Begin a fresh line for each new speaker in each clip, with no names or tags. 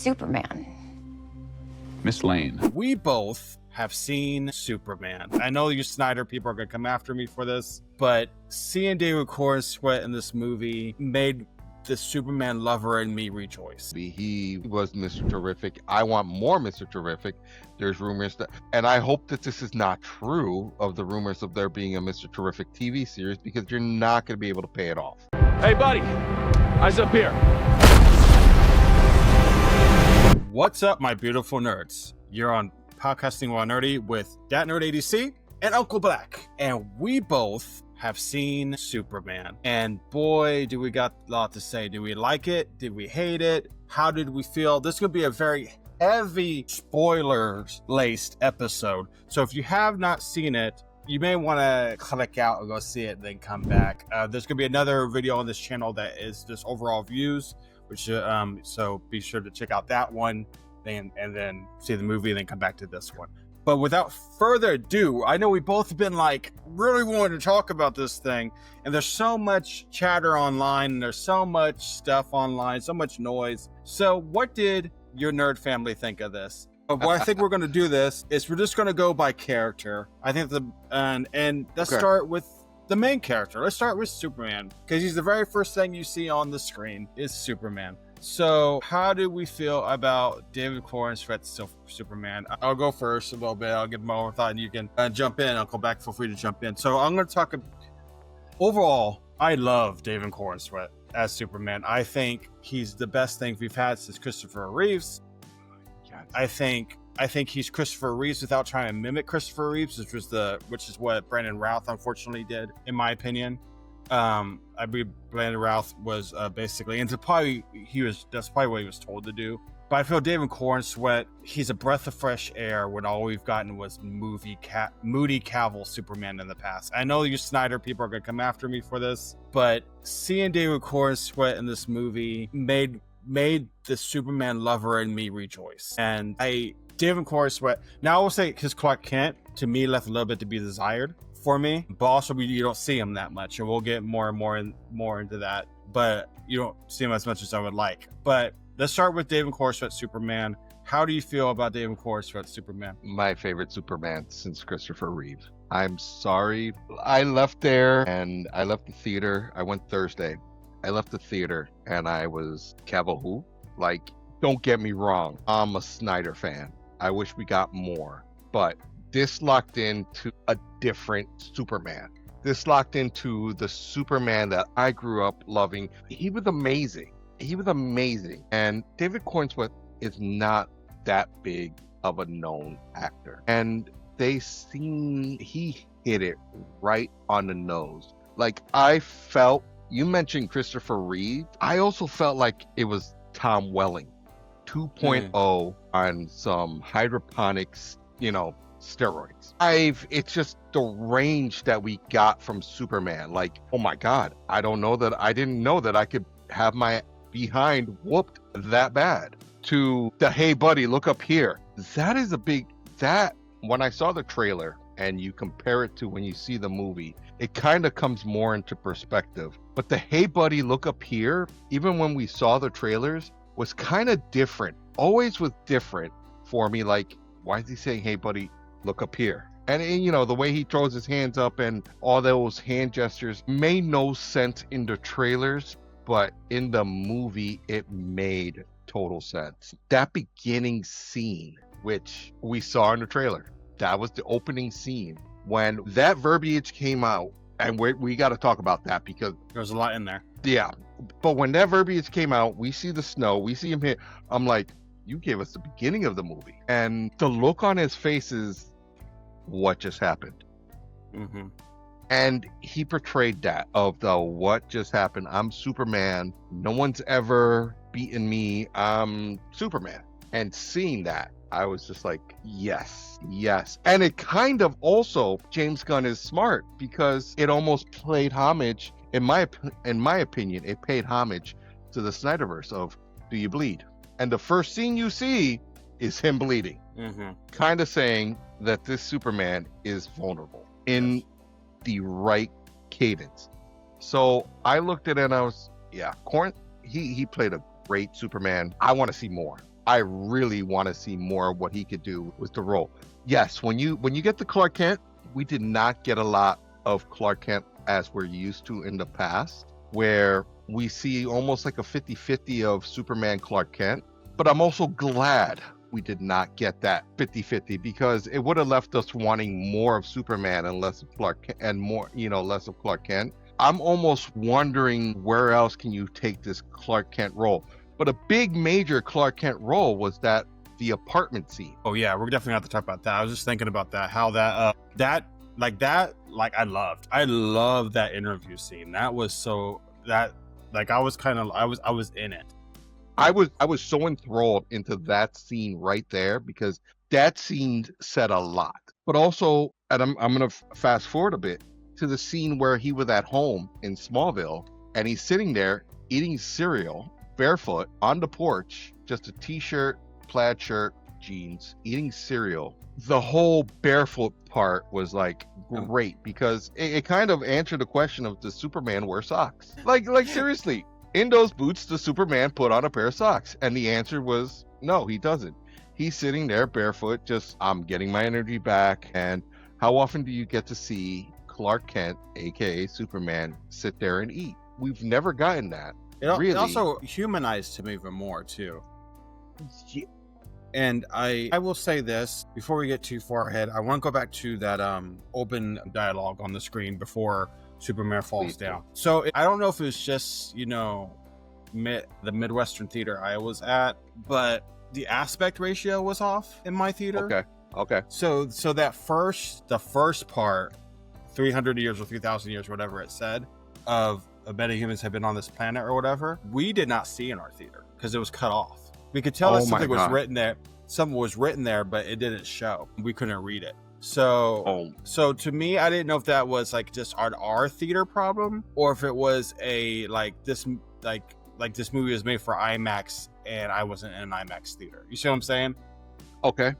Superman.
Miss Lane.
We both have seen Superman. I know you Snyder people are going to come after me for this, but seeing David Corenswet in this movie made the Superman lover in me rejoice.
He was Mr. Terrific. I want more Mr. Terrific. There's rumors that, and I hope that this is not true, of the rumors of there being a Mr. Terrific TV series, because you're not going to be able to pay it off.
Hey, buddy. Eyes up here.
What's up, my beautiful nerds? You're on Podcasting While Nerdy with Dat Nerd ADC and Uncle Black, and we both have seen Superman. And boy, do we got a lot to say. Did we like it? Did we hate it? How did we feel? This is going to be a very heavy spoilers-laced episode. So if you have not seen it, you may want to click out and go see it, then come back. There's going to be another video on this channel that is just overall views, which so be sure to check out that one, and then see the movie, and then come back to this one. But without further ado, I know we both have been like really wanting to talk about this thing, and there's so much chatter online, and there's so much stuff online, so much noise. So what did your nerd family think of this? What I think we're going to do this is we're just going to go by character. I think and let's start with the main character. Let's start with Superman, because he's the very first thing you see on the screen is Superman. So how do we feel about David Corenswet's Superman? I'll go first a little bit. I'll give my own thought, and you can jump in. Uncle Black, feel free to jump in. So I'm going to talk. Overall, I love David Corenswet as Superman. I think he's the best thing we've had since Christopher Reeves. I think he's Christopher Reeves without trying to mimic Christopher Reeves, which is what Brandon Routh unfortunately did, in my opinion. I believe Brandon Routh was basically, and that's probably what he was told to do. But I feel David Corenswet, he's a breath of fresh air when all we've gotten was Moody Cavill Superman in the past. I know you Snyder people are going to come after me for this, but seeing David Corenswet in this movie made the Superman lover in me rejoice. And David Corenswet, now I will say his Clark Kent, to me, left a little bit to be desired for me, but also you don't see him that much, and we'll get more and more into that, but you don't see him as much as I would like. But let's start with David Corenswet Superman. How do you feel about David Corenswet Superman?
My favorite Superman since Christopher Reeve. I'm sorry, I left there, and I left the theater. I went Thursday. I left the theater, and I was Cavill who? Like, don't get me wrong, I'm a Snyder fan. I wish we got more, but this locked into a different Superman. This locked into the Superman that I grew up loving. He was amazing. And David Corenswet is not that big of a known actor. And he hit it right on the nose. Like, I felt, you mentioned Christopher Reeve. I also felt like it was Tom Welling 2.0 on some hydroponics, steroids. It's just the range that we got from Superman. Like, oh my God, I didn't know that I could have my behind whooped that bad. To the, hey buddy, look up here. When I saw the trailer and you compare it to when you see the movie, it kind of comes more into perspective. But the hey buddy, look up here, even when we saw the trailers, was kind of different. Always was different for me. Like, why is he saying, hey buddy, look up here? And the way he throws his hands up and all those hand gestures made no sense in the trailers, but in the movie, it made total sense. That beginning scene, which we saw in the trailer, that was the opening scene. When that verbiage came out, and we got to talk about that because
there's a lot in there.
Yeah. But when that verbiage came out, we see the snow, we see him here. I'm like, you gave us the beginning of the movie. And the look on his face is, what just happened?
Mm-hmm.
And he portrayed that of the what just happened. I'm Superman. No one's ever beaten me. I'm Superman. And seeing that, I was just like, yes. And it kind of also, James Gunn is smart because it almost played homage, in my opinion, it paid homage to the Snyderverse of, do you bleed? And the first scene you see is him bleeding.
Mm-hmm. Kind
of saying that this Superman is vulnerable in the right cadence. So I looked at it and I was, he played a great Superman. I want to see more. I really want to see more of what he could do with the role. Yes, when you get the Clark Kent, we did not get a lot of Clark Kent as we're used to in the past, where we see almost like a 50-50 of Superman Clark Kent. But I'm also glad we did not get that 50-50, because it would have left us wanting more of Superman and less of Clark Kent, and more, less of Clark Kent. I'm almost wondering where else can you take this Clark Kent role. But a big major Clark Kent role was the apartment scene.
Oh yeah, we're definitely have to talk about that. I was just thinking about that, how I loved that interview scene. That was so that like I was in it.
I was so enthralled into that scene right there, because that scene said a lot. But also, and I'm gonna fast forward a bit to the scene where he was at home in Smallville and he's sitting there eating cereal barefoot on the porch, just a t-shirt, plaid shirt, jeans, eating cereal. The whole barefoot part was like great, because it kind of answered the question of, does Superman wear socks? Like seriously, in those boots, does Superman put on a pair of socks? And the answer was no, he doesn't. He's sitting there barefoot, just, I'm getting my energy back. And how often do you get to see Clark Kent, aka Superman, sit there and eat? We've never gotten that.
It also humanized him even more too.
Yeah.
And I will say this before we get too far ahead. I want to go back to that open dialogue on the screen before Superman falls down. So I don't know if it was just the Midwestern theater I was at, but the aspect ratio was off in my theater.
Okay.
So the first part, 300 years or 3,000 years, whatever it said, of metahumans have been on this planet or whatever, we did not see in our theater because it was cut off. We could tell that something was written there. Something was written there, but it didn't show. We couldn't read it. So to me, I didn't know if that was like just our theater problem, or if it was this movie was made for IMAX and I wasn't in an IMAX theater. You see what I'm saying?
Okay.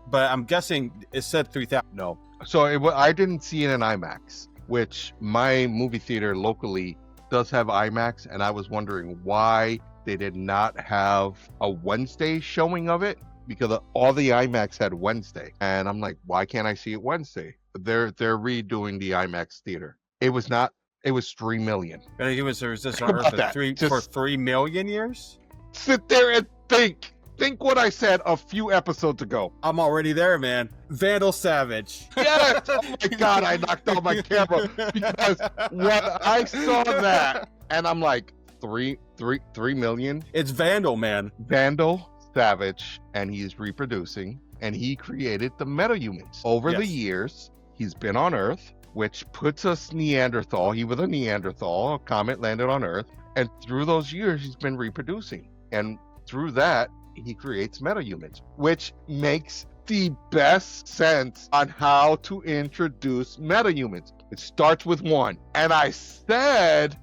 But I'm guessing it said 3,000.
No. So I didn't see it in IMAX, which my movie theater locally does have IMAX, and I was wondering why they did not have a Wednesday showing of it, because all the IMAX had Wednesday. And I'm like, why can't I see it Wednesday? They're redoing the IMAX theater. It was 3 million.
But he was resist on Earth for 3 million years?
Sit there and think. Think what I said a few episodes ago.
I'm already there, man. Vandal Savage.
Yes! Oh my God, I knocked out my camera, because when I saw that, and I'm like, 3 million?
It's Vandal, man.
Vandal Savage, and he's reproducing, and he created the metahumans. Over the years, he's been on Earth, which puts us Neanderthal. He was a Neanderthal. A comet landed on Earth, and through those years, he's been reproducing. And through that, he creates metahumans, which makes the best sense on how to introduce metahumans. It starts with one. And I said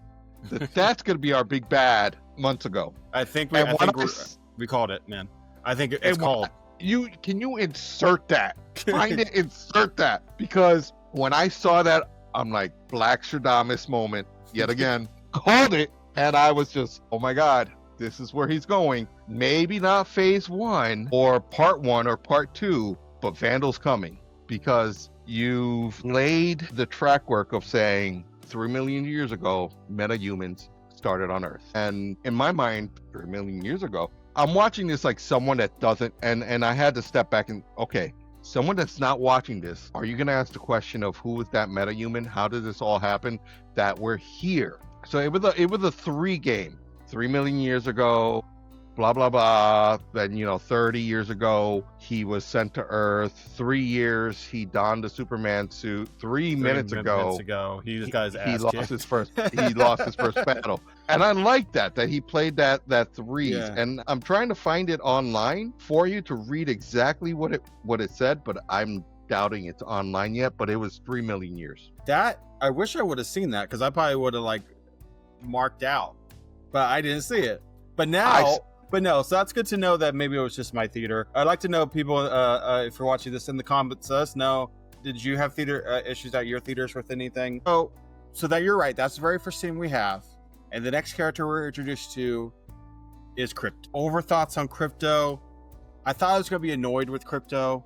that's going to be our big bad months ago.
I think we called it, man. I think it's called.
Can you insert that? Find it, insert that. Because when I saw that, I'm like, Black Stradamus moment yet again. Called it. And I was just, oh my God, this is where he's going. Maybe not phase 1 or part 1 or part 2, but Vandal's coming, because you've laid the track work of saying 3 million years ago, metahumans started on Earth. And in my mind, 3 million years ago, I'm watching this like someone that doesn't, and I had to step back and, okay, someone that's not watching this, are you going to ask the question of who is that metahuman? How did this all happen that we're here? So it was a 3 game. 3 million years ago, blah, blah, blah. Then, 30 years ago, he was sent to Earth. 3 years, he donned the Superman suit. 3 minutes ago,
he lost
his first battle. And I like that he played that 3. Yeah. And I'm trying to find it online for you to read exactly what it said, but I'm doubting it's online yet. But it was 3 million years.
That, I wish I would have seen that, because I probably would have marked out. But I didn't see it. But now, so that's good to know that maybe it was just my theater. I'd like to know, people, if you're watching this in the comments, let us know, did you have theater issues at your theaters with anything? So that you're right. That's the very first scene we have. And the next character we're introduced to is Crypto. Over thoughts on Crypto. I thought I was going to be annoyed with Crypto.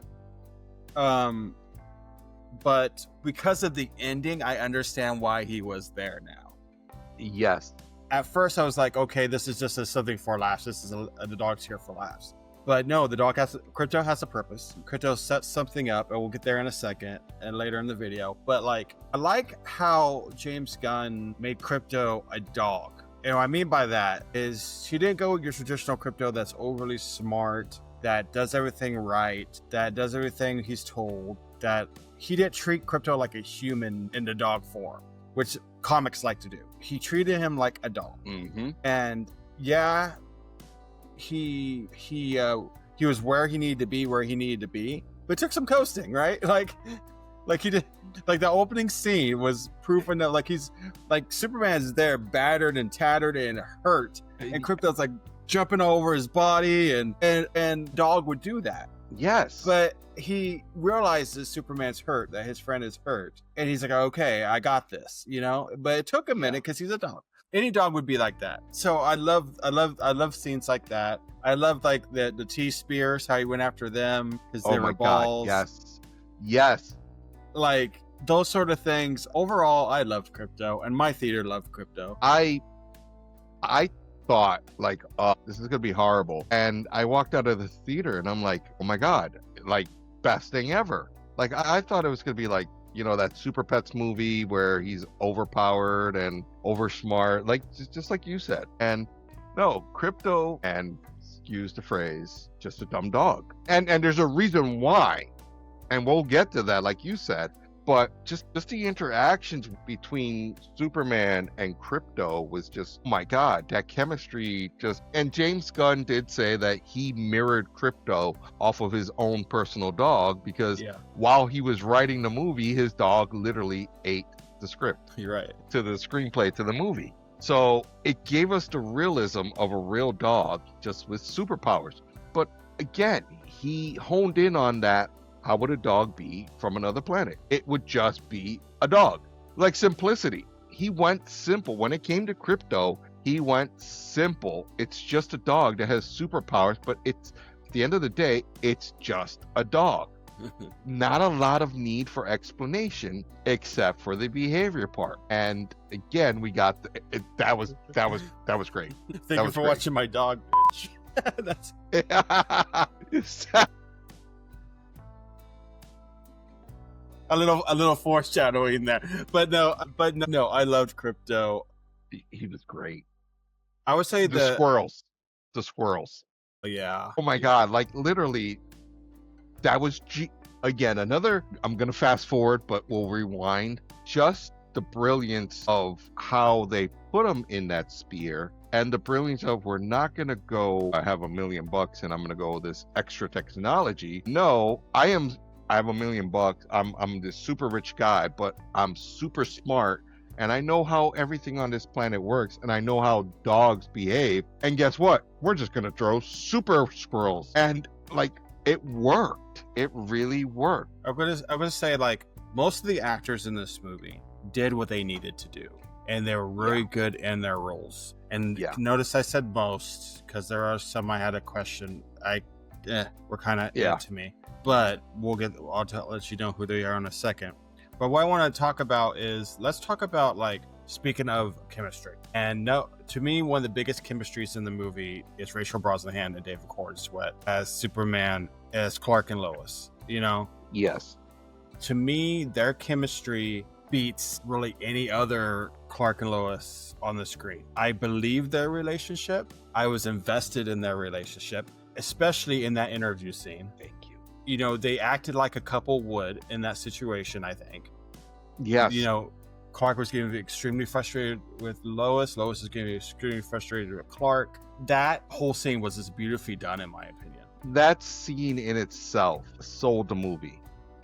But because of the ending, I understand why he was there now.
Yes.
At first, I was like, okay, this is just something for laughs. This is the dog's here for laughs. But no, Crypto has a purpose. Crypto sets something up, and we'll get there in a second and later in the video. But like, I like how James Gunn made Crypto a dog. And what I mean by that is she didn't go with your traditional Crypto that's overly smart, that does everything right, that does everything he's told, that he didn't treat Crypto like a human in the dog form, which comics like to do. He treated him like a dog.
Mm-hmm.
And yeah, he was where he needed to be, but it took some coasting, right? Like he did. Like the opening scene was proving that like he's like Superman's there battered and tattered and hurt, and Crypto's like jumping over his body, and dog would do that.
Yes.
But he realizes Superman's hurt, that his friend is hurt, and he's like, okay, I got this, you know. But it took a minute because he's a dog. Any dog would be like that. So I love scenes like that. I love like the T spears, how he went after them because they were balls.
God, yes.
Like those sort of things. Overall, I loved Crypto, and my theater loved Crypto.
I thought like, oh, this is gonna be horrible, and I walked out of the theater and I'm like, oh my god, like best thing ever. Like I thought it was gonna be like, you know, that Super Pets movie where he's overpowered and over smart, like just like you said. And no, Crypto, and excuse the phrase, just a dumb dog. And there's a reason why, and we'll get to that, like you said. But just the interactions between Superman and Crypto was just, oh my god, that chemistry just. And James Gunn did say that he mirrored Crypto off of his own personal dog because while he was writing the movie, his dog literally ate the script.
You're right.
To the screenplay to the movie. So it gave us the realism of a real dog just with superpowers. But again, he honed in on that. How would a dog be from another planet? It would just be a dog. Like simplicity. He went simple. When it came to Crypto, he went simple. It's just a dog that has superpowers, but it's, at the end of the day, it's just a dog. Not a lot of need for explanation except for the behavior part. And again, we got that was great.
Thank you for watching my dog, bitch. That's a little foreshadowing there. But no, I loved Crypto.
He was great.
I would say
the squirrels.
Yeah.
Oh my god, like literally that was again another, I'm gonna fast forward but we'll rewind. Just the brilliance of how they put him in that spear, and the brilliance of, we're not gonna go I have $1 million and I'm gonna go this extra technology. No, I have $1 million. I'm this super rich guy, but I'm super smart, and I know how everything on this planet works, and I know how dogs behave. And guess what? We're just gonna throw super squirrels, and like it worked. It really worked.
I'm gonna say, like, most of the actors in this movie did what they needed to do, and they were really good in their roles. And notice I said most, because there are some I had a question. Were kind of to me. But I'll let you know who they are in a second. But what I want to talk about is, let's talk about, like, speaking of chemistry. And to me, one of the biggest chemistries in the movie is Rachel Brosnahan and David Corenswet as Superman, as Clark and Lois, you know?
Yes.
To me, their chemistry beats really any other Clark and Lois on the screen. I believe their relationship. I was invested in their relationship, especially in that interview scene.
Thank you.
You know, they acted like a couple would in that situation, I think.
Yes.
You know, Clark was getting extremely frustrated with Lois. Lois is getting extremely frustrated with Clark. That whole scene was just beautifully done, in my opinion.
That scene in itself sold the movie.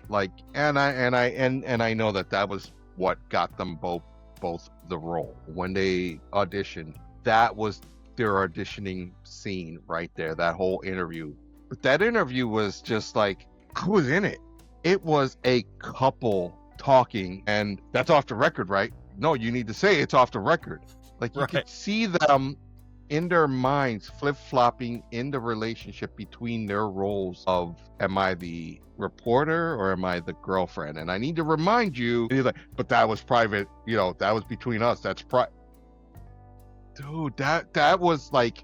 Like, and I know that was what got them both the role. When they auditioned, that was their auditioning scene right there, that whole interview. But that interview was just like, I was in it. It was a couple talking, and that's off the record, right? No, you need to say it's off the record. Like, you could see them in their minds flip-flopping in the relationship between their roles of, am I the reporter or am I the girlfriend? And I need to remind you, and he's like, but that was private, that was between us. That's dude, that was like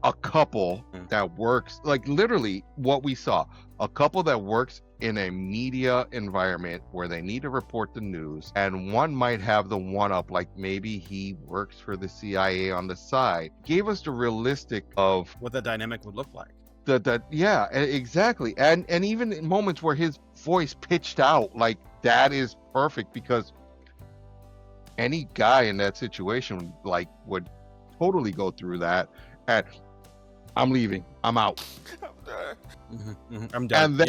a couple that works, like literally what we saw, a couple that works in a media environment where they need to report the news, and one might have the one up, like maybe he works for the CIA on the side. Gave us the realistic of
what the dynamic would look like.
Yeah, exactly. And even in moments where his voice pitched out, like that is perfect, because any guy in that situation like would totally go through that. And I'm leaving. I'm out.
I'm done.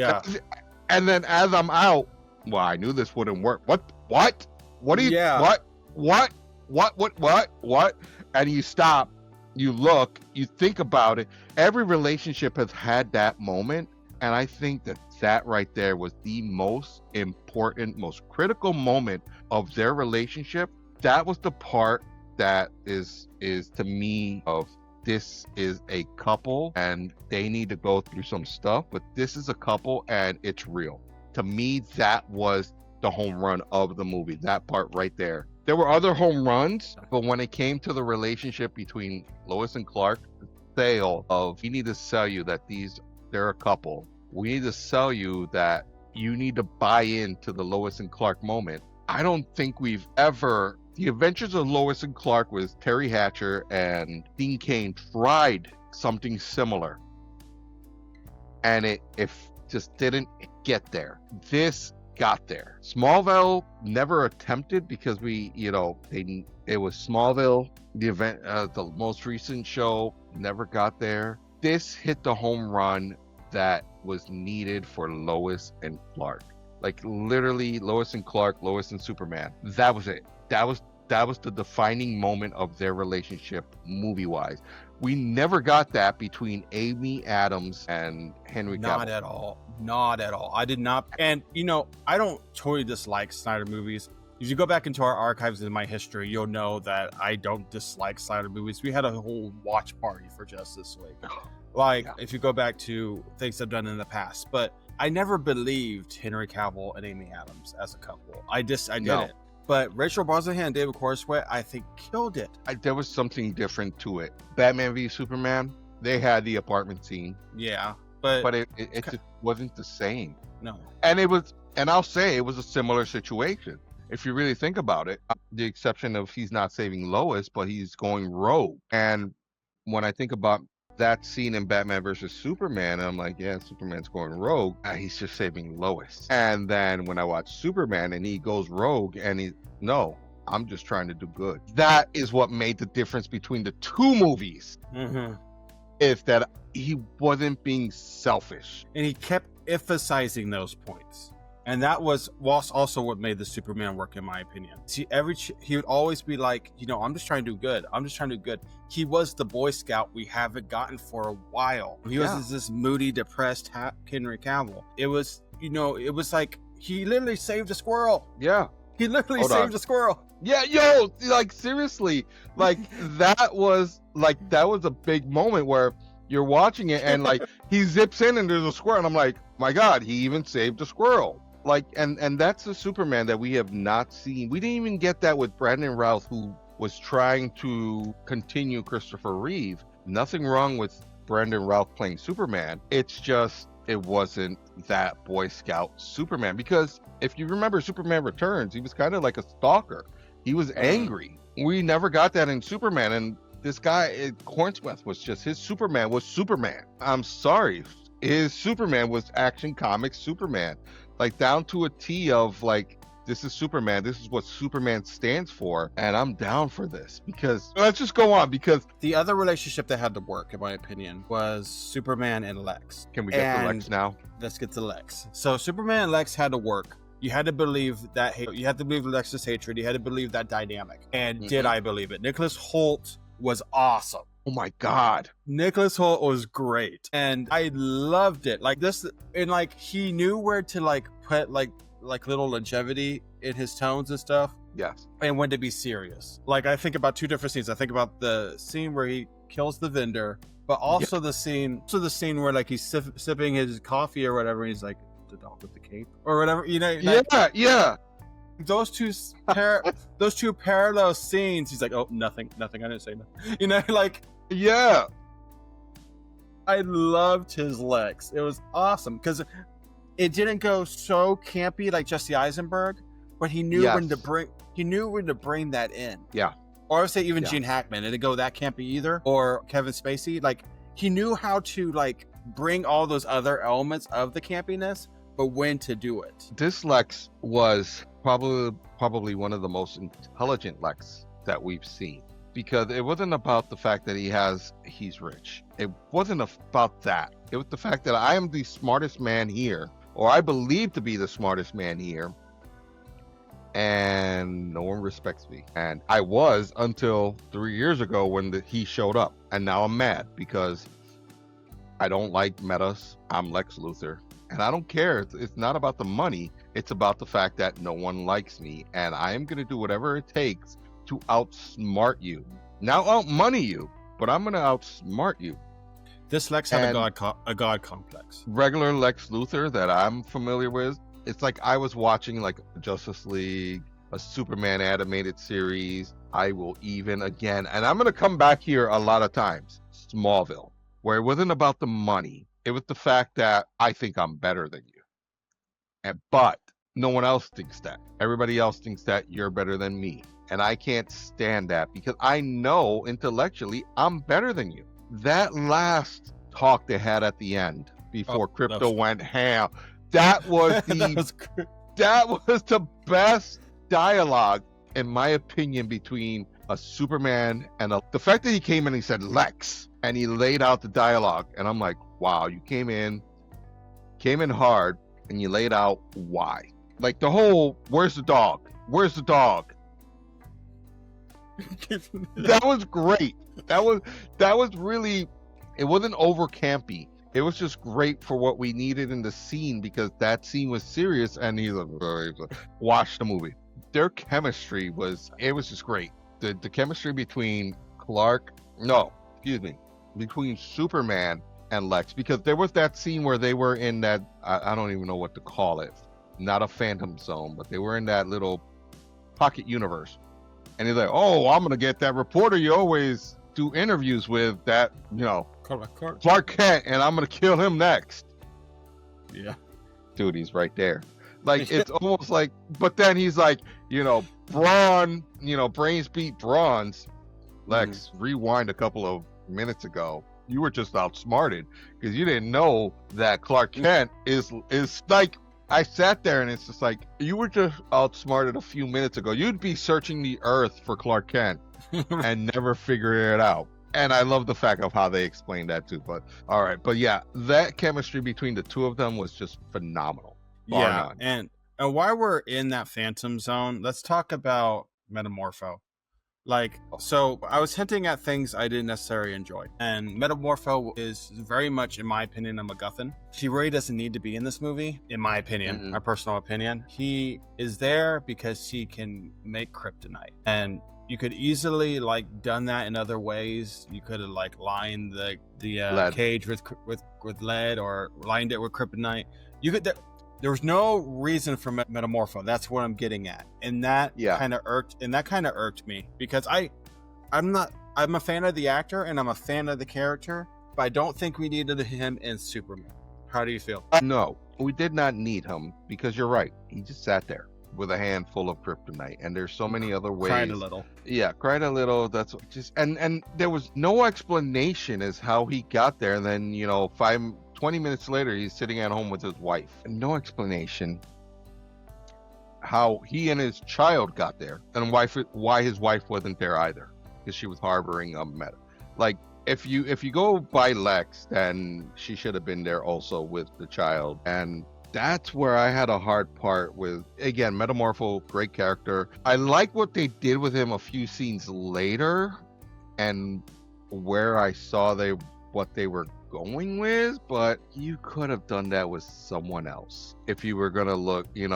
And then as I'm out, well, I knew this wouldn't work. What? What do you?
Yeah.
What? And you stop. You look. You think about it. Every relationship has had that moment, and I think that right there was the most important, most critical moment of their relationship. That was the part that is to me of, this is a couple and they need to go through some stuff, but this is a couple and it's real. To me, that was the home run of the movie, that part right there. There were other home runs, but when it came to the relationship between Lois and Clark, the sale of, we need to sell you that they're a couple. We need to sell you that you need to buy into the Lois and Clark moment. I don't think we've ever... The Adventures of Lois and Clark with Terry Hatcher and Dean Cain tried something similar, and it just didn't get there. This got there. Smallville never attempted, because it was Smallville, the most recent show, never got there. This hit the home run that was needed for Lois and Clark. Like literally Lois and Clark, Lois and Superman. That was it. That was the defining moment of their relationship movie-wise. We never got that between Amy Adams and Henry Cavill.
Not at all. I did not. And, I don't totally dislike Snyder movies. If you go back into our archives in my history, you'll know that I don't dislike Snyder movies. We had a whole watch party for Justice League. If you go back to things I've done in the past. But I never believed Henry Cavill and Amy Adams as a couple. I didn't. But Rachel Brosnahan and David Corenswet, I think, killed it.
There was something different to it. Batman v Superman, they had the apartment scene.
Yeah,
but it just wasn't the same.
No.
And I'll say it was a similar situation. If you really think about it, the exception of he's not saving Lois, but he's going rogue. And when I think about that scene in Batman versus Superman, I'm like, yeah, Superman's going rogue. He's just saving Lois. And then when I watch Superman and he goes rogue and I'm just trying to do good. That is what made the difference between the two movies.
Mm-hmm.
Is that he wasn't being selfish.
And he kept emphasizing those points. And that was also what made the Superman work, in my opinion. See, he would always be like, I'm just trying to do good. I'm just trying to do good. He was the Boy Scout we haven't gotten for a while. He was this moody, depressed Henry Cavill. It was, it was like he literally saved a squirrel.
Yeah.
He literally saved a squirrel.
Yeah, like seriously, like that was a big moment where you're watching it and like he zips in and there's a squirrel and I'm like, my God, he even saved a squirrel. Like, and that's a Superman that we have not seen. We didn't even get that with Brandon Routh, who was trying to continue Christopher Reeve. Nothing wrong with Brandon Routh playing Superman. It's just, it wasn't that Boy Scout Superman. Because if you remember Superman Returns, he was kind of like a stalker. He was angry. We never got that in Superman. And this guy, Corenswet, was just, his Superman was Superman. I'm sorry. His Superman was Action Comics Superman. Like down to a T of like, this is Superman. This is what Superman stands for. And I'm down for this because let's just go on, because
the other relationship that had to work, in my opinion, was Superman and Lex.
Can we get to Lex now?
Let's get to Lex. So Superman and Lex had to work. You had to believe that hate. You had to believe Lex's hatred. You had to believe that dynamic. And did I believe it? Nicholas Hoult was awesome.
Oh my God.
Nicholas Hoult was great. And I loved it. Like this, and like he knew where to like put like little longevity in his tones and stuff.
Yes.
and when to be serious. Like, I think about two different scenes. I think about the scene where he kills the vendor, but also the scene where like he's sipping his coffee or whatever, and he's like, the dog with the cape or whatever, you know? Like,
Yeah.
those two parallel scenes. He's like, oh, nothing. I didn't say nothing. You know, like,
Yeah.
I loved his Lex. It was awesome because it didn't go so campy like Jesse Eisenberg, but he knew when to bring that in.
Yeah.
Or I would say even
Yeah.
Gene Hackman. It didn't go that campy either. Or Kevin Spacey. Like, he knew how to like bring all those other elements of the campiness, but when to do it.
This Lex was probably one of the most intelligent Lex that we've seen, because it wasn't about the fact that he's rich. It wasn't about that. It was the fact that I am the smartest man here, or I believe to be the smartest man here, and no one respects me. And I was until 3 years ago when he showed up, and now I'm mad because I don't like metas. I'm Lex Luthor, and I don't care. It's not about the money. It's about the fact that no one likes me, and I am going to do whatever it takes to outsmart you. Not outmoney you, but I'm going to outsmart you.
This Lex had a god complex.
Regular Lex Luthor that I'm familiar with, it's like I was watching like Justice League, a Superman animated series. I will even again, and I'm going to come back here a lot of times, Smallville, where it wasn't about the money. It was the fact that I think I'm better than you. But no one else thinks that. Everybody else thinks that you're better than me. And I can't stand that because I know intellectually I'm better than you. That last talk they had at the end before Crypto went ham, that was the best dialogue, in my opinion, between a Superman and the fact that he came in and he said Lex and he laid out the dialogue, and I'm like, wow, you came in hard and you laid out why. Like the whole, where's the dog? That was great. That was really, it wasn't over campy. It was just great for what we needed in the scene, because that scene was serious, and he's like, watch the movie. Their chemistry was just great. The chemistry between between Superman and Lex, because there was that scene where they were in that, I don't even know what to call it, not a phantom zone, but they were in that little pocket universe. And he's like, oh, I'm going to get that reporter you always do interviews with, that, Clark Kent, and I'm going to kill him next.
Yeah.
Dude, he's right there. Like, it's almost like, but then he's like, brawn, brains beat bronze. Lex, rewind a couple of minutes ago. You were just outsmarted because you didn't know that Clark Kent is like, I sat there and it's just like, you were just outsmarted a few minutes ago. You'd be searching the earth for Clark Kent and never figure it out. And I love the fact of how they explained that too. But all right. But yeah, that chemistry between the two of them was just phenomenal.
Yeah. And while we're in that phantom zone, let's talk about Metamorpho. Like, so I was hinting at things I didn't necessarily enjoy. And Metamorpho is very much, in my opinion, a MacGuffin. He really doesn't need to be in this movie, in my opinion, my personal opinion. He is there because he can make kryptonite. And you could easily done that in other ways. You could have lined the cage with lead, or lined it with kryptonite. You could. There was no reason for Metamorpho. That's what I'm getting at, and that kind of irked me, because I'm a fan of the actor and I'm a fan of the character, but I don't think we needed him in Superman. How do you feel?
No, we did not need him, because you're right. He just sat there with a handful of kryptonite, and there's so many other ways.
Cried a little.
Yeah, cried a little. That's just and there was no explanation as how he got there. And then 20 minutes later, he's sitting at home with his wife. And no explanation how he and his child got there, and why his wife wasn't there either, because she was harboring a meta. Like, if you go by Lex, then she should have been there also with the child. And that's where I had a hard part with. Again, Metamorpho, great character. I like what they did with him a few scenes later, and where I saw what they were going with, but you could have done that with someone else. If you were gonna look, you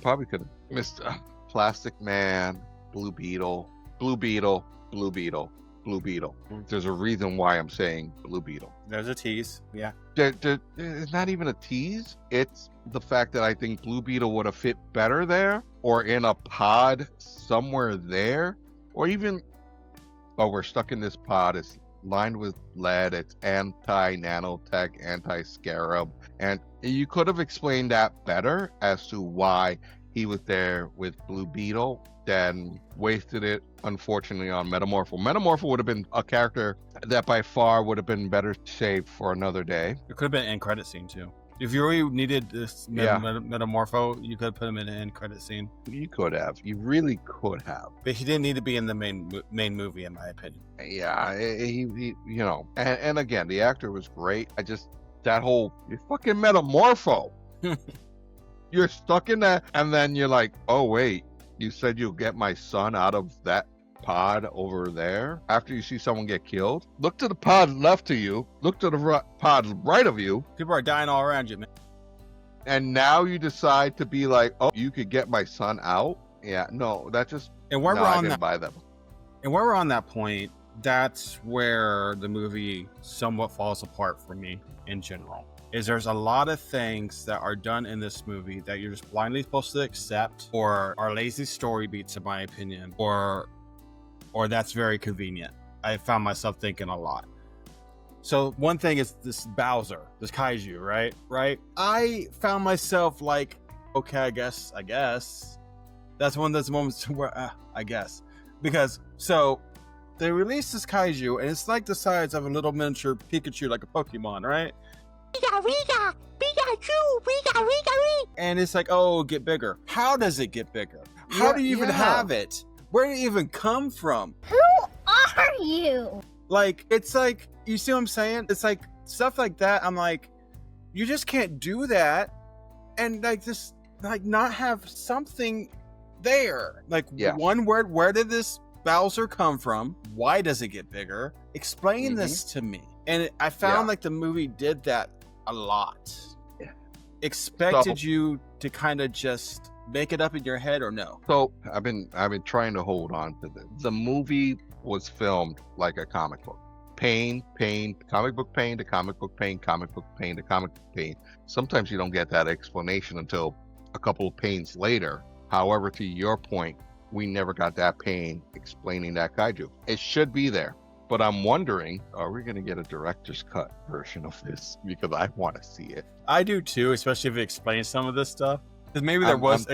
probably could have Plastic Man, Blue Beetle, Blue Beetle, Blue Beetle, Blue Beetle. There's a reason why I'm saying Blue Beetle.
There's a tease. Yeah.
It's not even a tease. It's the fact that I think Blue Beetle would have fit better there, or in a pod somewhere there, or even, oh, we're stuck in this pod. It's lined with lead. It's anti-nanotech, anti-scarab. And you could have explained that better as to why he was there with Blue Beetle, then wasted it, unfortunately, on Metamorpho. Metamorpho would have been a character that by far would have been better saved for another day.
It could have been an end credit scene too. If you really needed this Metamorpho, you could have put him in an end credit scene.
You could have. You really could have.
But he didn't need to be in the main movie, in my opinion.
Yeah, he you know. And again, the actor was great. I just, that whole, you fucking Metamorpho. You're stuck in that, and then you're like, oh, wait. You said you'll get my son out of that pod over there after you see someone get killed? Look to the pod left of you. Look to the pod right of you.
People are dying all around you, man.
And now you decide to be like, oh, you could get my son out? Yeah, no, that just...
And where
no,
we're
I
on
didn't
that,
buy them.
and where we're on that point, that's where the movie somewhat falls apart for me in general. Is there's a lot of things that are done in this movie that you're just blindly supposed to accept, or are lazy story beats, in my opinion, or that's very convenient. I found myself thinking a lot. So one thing is this Bowser, this kaiju, right? I found myself like, okay, I guess. That's one of those moments where, I guess. Because, so, they released this kaiju, and it's like the size of a little miniature Pikachu, like a Pokemon, right? Pikachu. And it's like, oh, get bigger. How does it get bigger? How do you even have it? Where did it even come from?
Who are you?
Like, it's like, you see what I'm saying? It's like, stuff like that, I'm like, you just can't do that and, like, just, like, not have something there. Like, one word, where did this Bowser come from? Why does it get bigger? Explain this to me. And I found, like, the movie did that a lot.
Yeah.
Expected you to kind of just make it up in your head, or no?
So I've been trying to hold on to this. The movie was filmed like a comic book. Pain, comic book pain to comic book pain, comic book pain to comic book pain. Sometimes you don't get that explanation until a couple of pains later. However, to your point, we never got that pain explaining that kaiju. It should be there. But I'm wondering, are we going to get a director's cut version of this? Because I want to see it.
I do too, especially if it explains some of this stuff. Because maybe there was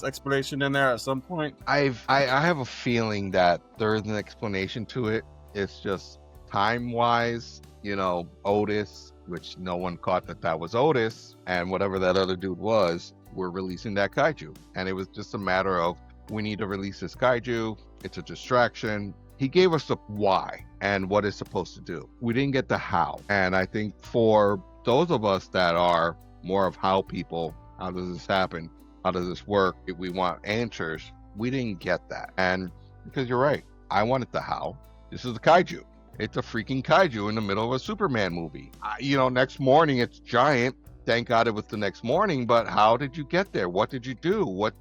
explanation in there at some point.
I have a feeling that there is an explanation to it. It's just time-wise, you know, Otis, which no one caught that was Otis, and whatever that other dude was, we're releasing that kaiju. And it was just a matter of, we need to release this kaiju. It's a distraction. He gave us the why and what it's supposed to do. We didn't get the how. And I think for those of us that are more of how people, how does this happen? How does this work? If we want answers, we didn't get that. And because you're right, I wanted the how. This is the kaiju. It's a freaking kaiju in the middle of a Superman movie. You know, next morning it's giant. Thank God it was the next morning, but how did you get there? What did you do? What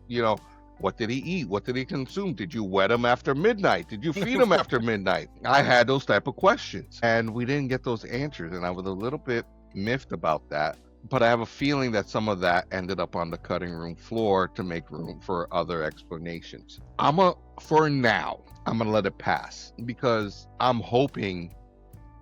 did he eat? What did he consume? Did you wet him after midnight? Did you feed him after midnight? I had those type of questions, and we didn't get those answers, and I was a little bit miffed about that. But I have a feeling that some of that ended up on the cutting room floor to make room for other explanations. For now, I'm going to let it pass because I'm hoping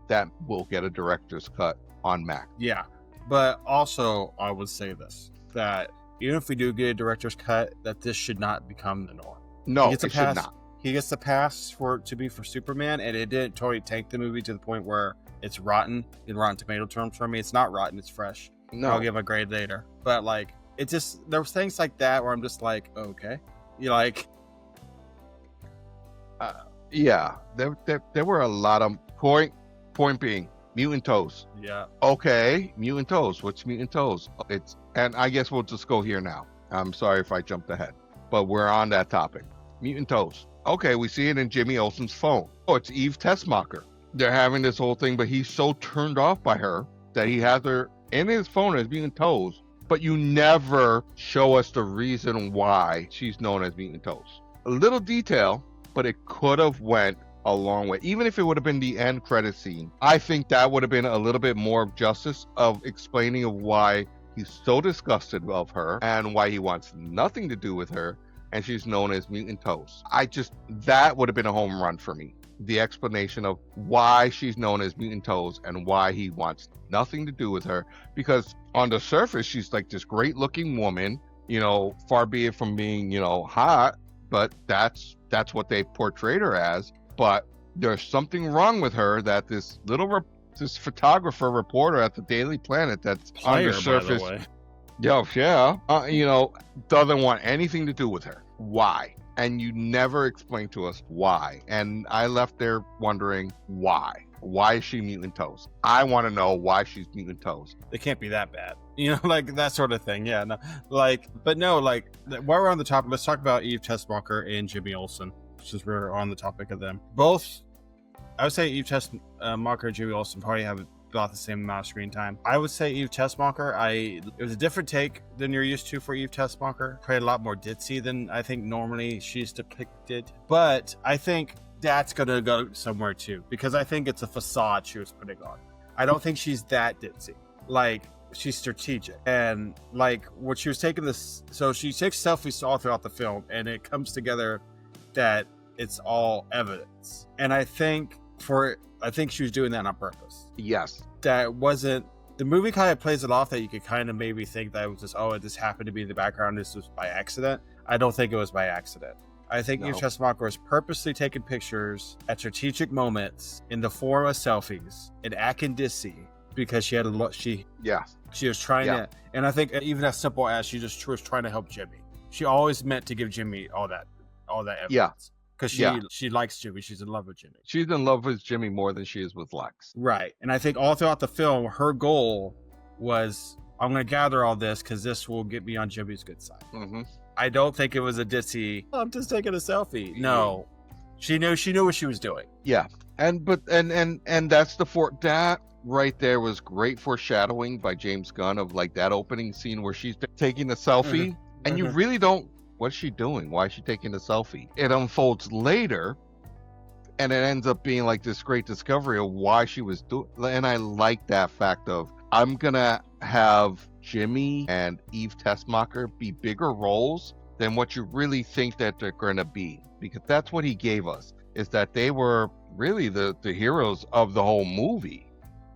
that we'll get a director's cut on Mac.
Yeah, but also I would say this, that even if we do get a director's cut, that this should not become the norm.
No, it should not.
He gets the pass for it to be for Superman, and it didn't totally tank the movie to the point where it's rotten in Rotten Tomato terms for me. It's not rotten, it's fresh.
No.
I'll give a grade later. But, like, it just, there was things like that where I'm just like, okay. You like...
Yeah, there were a lot of... Point being, mutant toes.
Yeah.
Okay, mutant toes. What's mutant toes? And I guess we'll just go here now. I'm sorry if I jumped ahead, but we're on that topic. Mutant toes. Okay, we see it in Jimmy Olsen's phone. Oh, it's Eve Tessmacher. They're having this whole thing, but he's so turned off by her that he has her in his phone as mutant toes, but you never show us the reason why she's known as Mutant Toast. A little detail, but it could have went a long way. Even if it would have been the end credit scene, I think that would have been a little bit more of justice of explaining of why he's so disgusted of her and why he wants nothing to do with her, and she's known as Mutant Toast. That would have been a home run for me. The explanation of why she's known as Mutant Toast and why he wants nothing to do with her, because on the surface she's like this great looking woman, far be it from being, hot, but that's what they portrayed her as. But there's something wrong with her that this photographer reporter at the Daily Planet that's on the surface, doesn't want anything to do with her. Why? And you never explain to us why. And I left there wondering why. Why is she Mutant Toast? I want to know why she's Mutant Toast.
It can't be that bad. Like that sort of thing. Yeah. No, while we're on the topic, let's talk about Eve Tessmacher and Jimmy Olsen, since we're on the topic of them. Both, I would say Eve Tessmacher and Jimmy Olsen probably have about the same amount of screen time. I would say Eve Tessmacher, it was a different take than you're used to for Eve Tessmacher. Probably a lot more ditzy than I think normally she's depicted. But I think that's going to go somewhere too, because I think it's a facade she was putting on. I don't think she's that ditzy. Like, she's strategic. And like what she was taking this, so she takes selfies all throughout the film, and it comes together that it's all evidence. And I think she was doing that on purpose.
Yes.
That wasn't, the movie kind of plays it off that you could kind of maybe think that it was just, this happened to be in the background, this was by accident. I don't think it was by accident. I think Eve Tessmacher was purposely taking pictures at strategic moments in the form of selfies and acting dissy because she had a lot, she was trying to, and I think even as simple as she was trying to help Jimmy. She always meant to give Jimmy all that evidence.
Yeah.
Because she likes Jimmy. She's in love with Jimmy.
She's in love with Jimmy more than she is with Lex.
Right. And I think all throughout the film, her goal was, I'm going to gather all this because this will get me on Jimmy's good side.
Mm-hmm.
I don't think it was a ditzy, I'm just taking a selfie. No. She knew what she was doing.
Yeah. And that's that right there was great foreshadowing by James Gunn of like that opening scene where she's taking a selfie and you really don't, what's she doing? Why is she taking a selfie? It unfolds later, and it ends up being like this great discovery of why she was doing. And I like that fact of, I'm gonna have Jimmy and Eve Tessmacher be bigger roles than what you really think that they're gonna be, because that's what he gave us, is that they were really the heroes of the whole movie.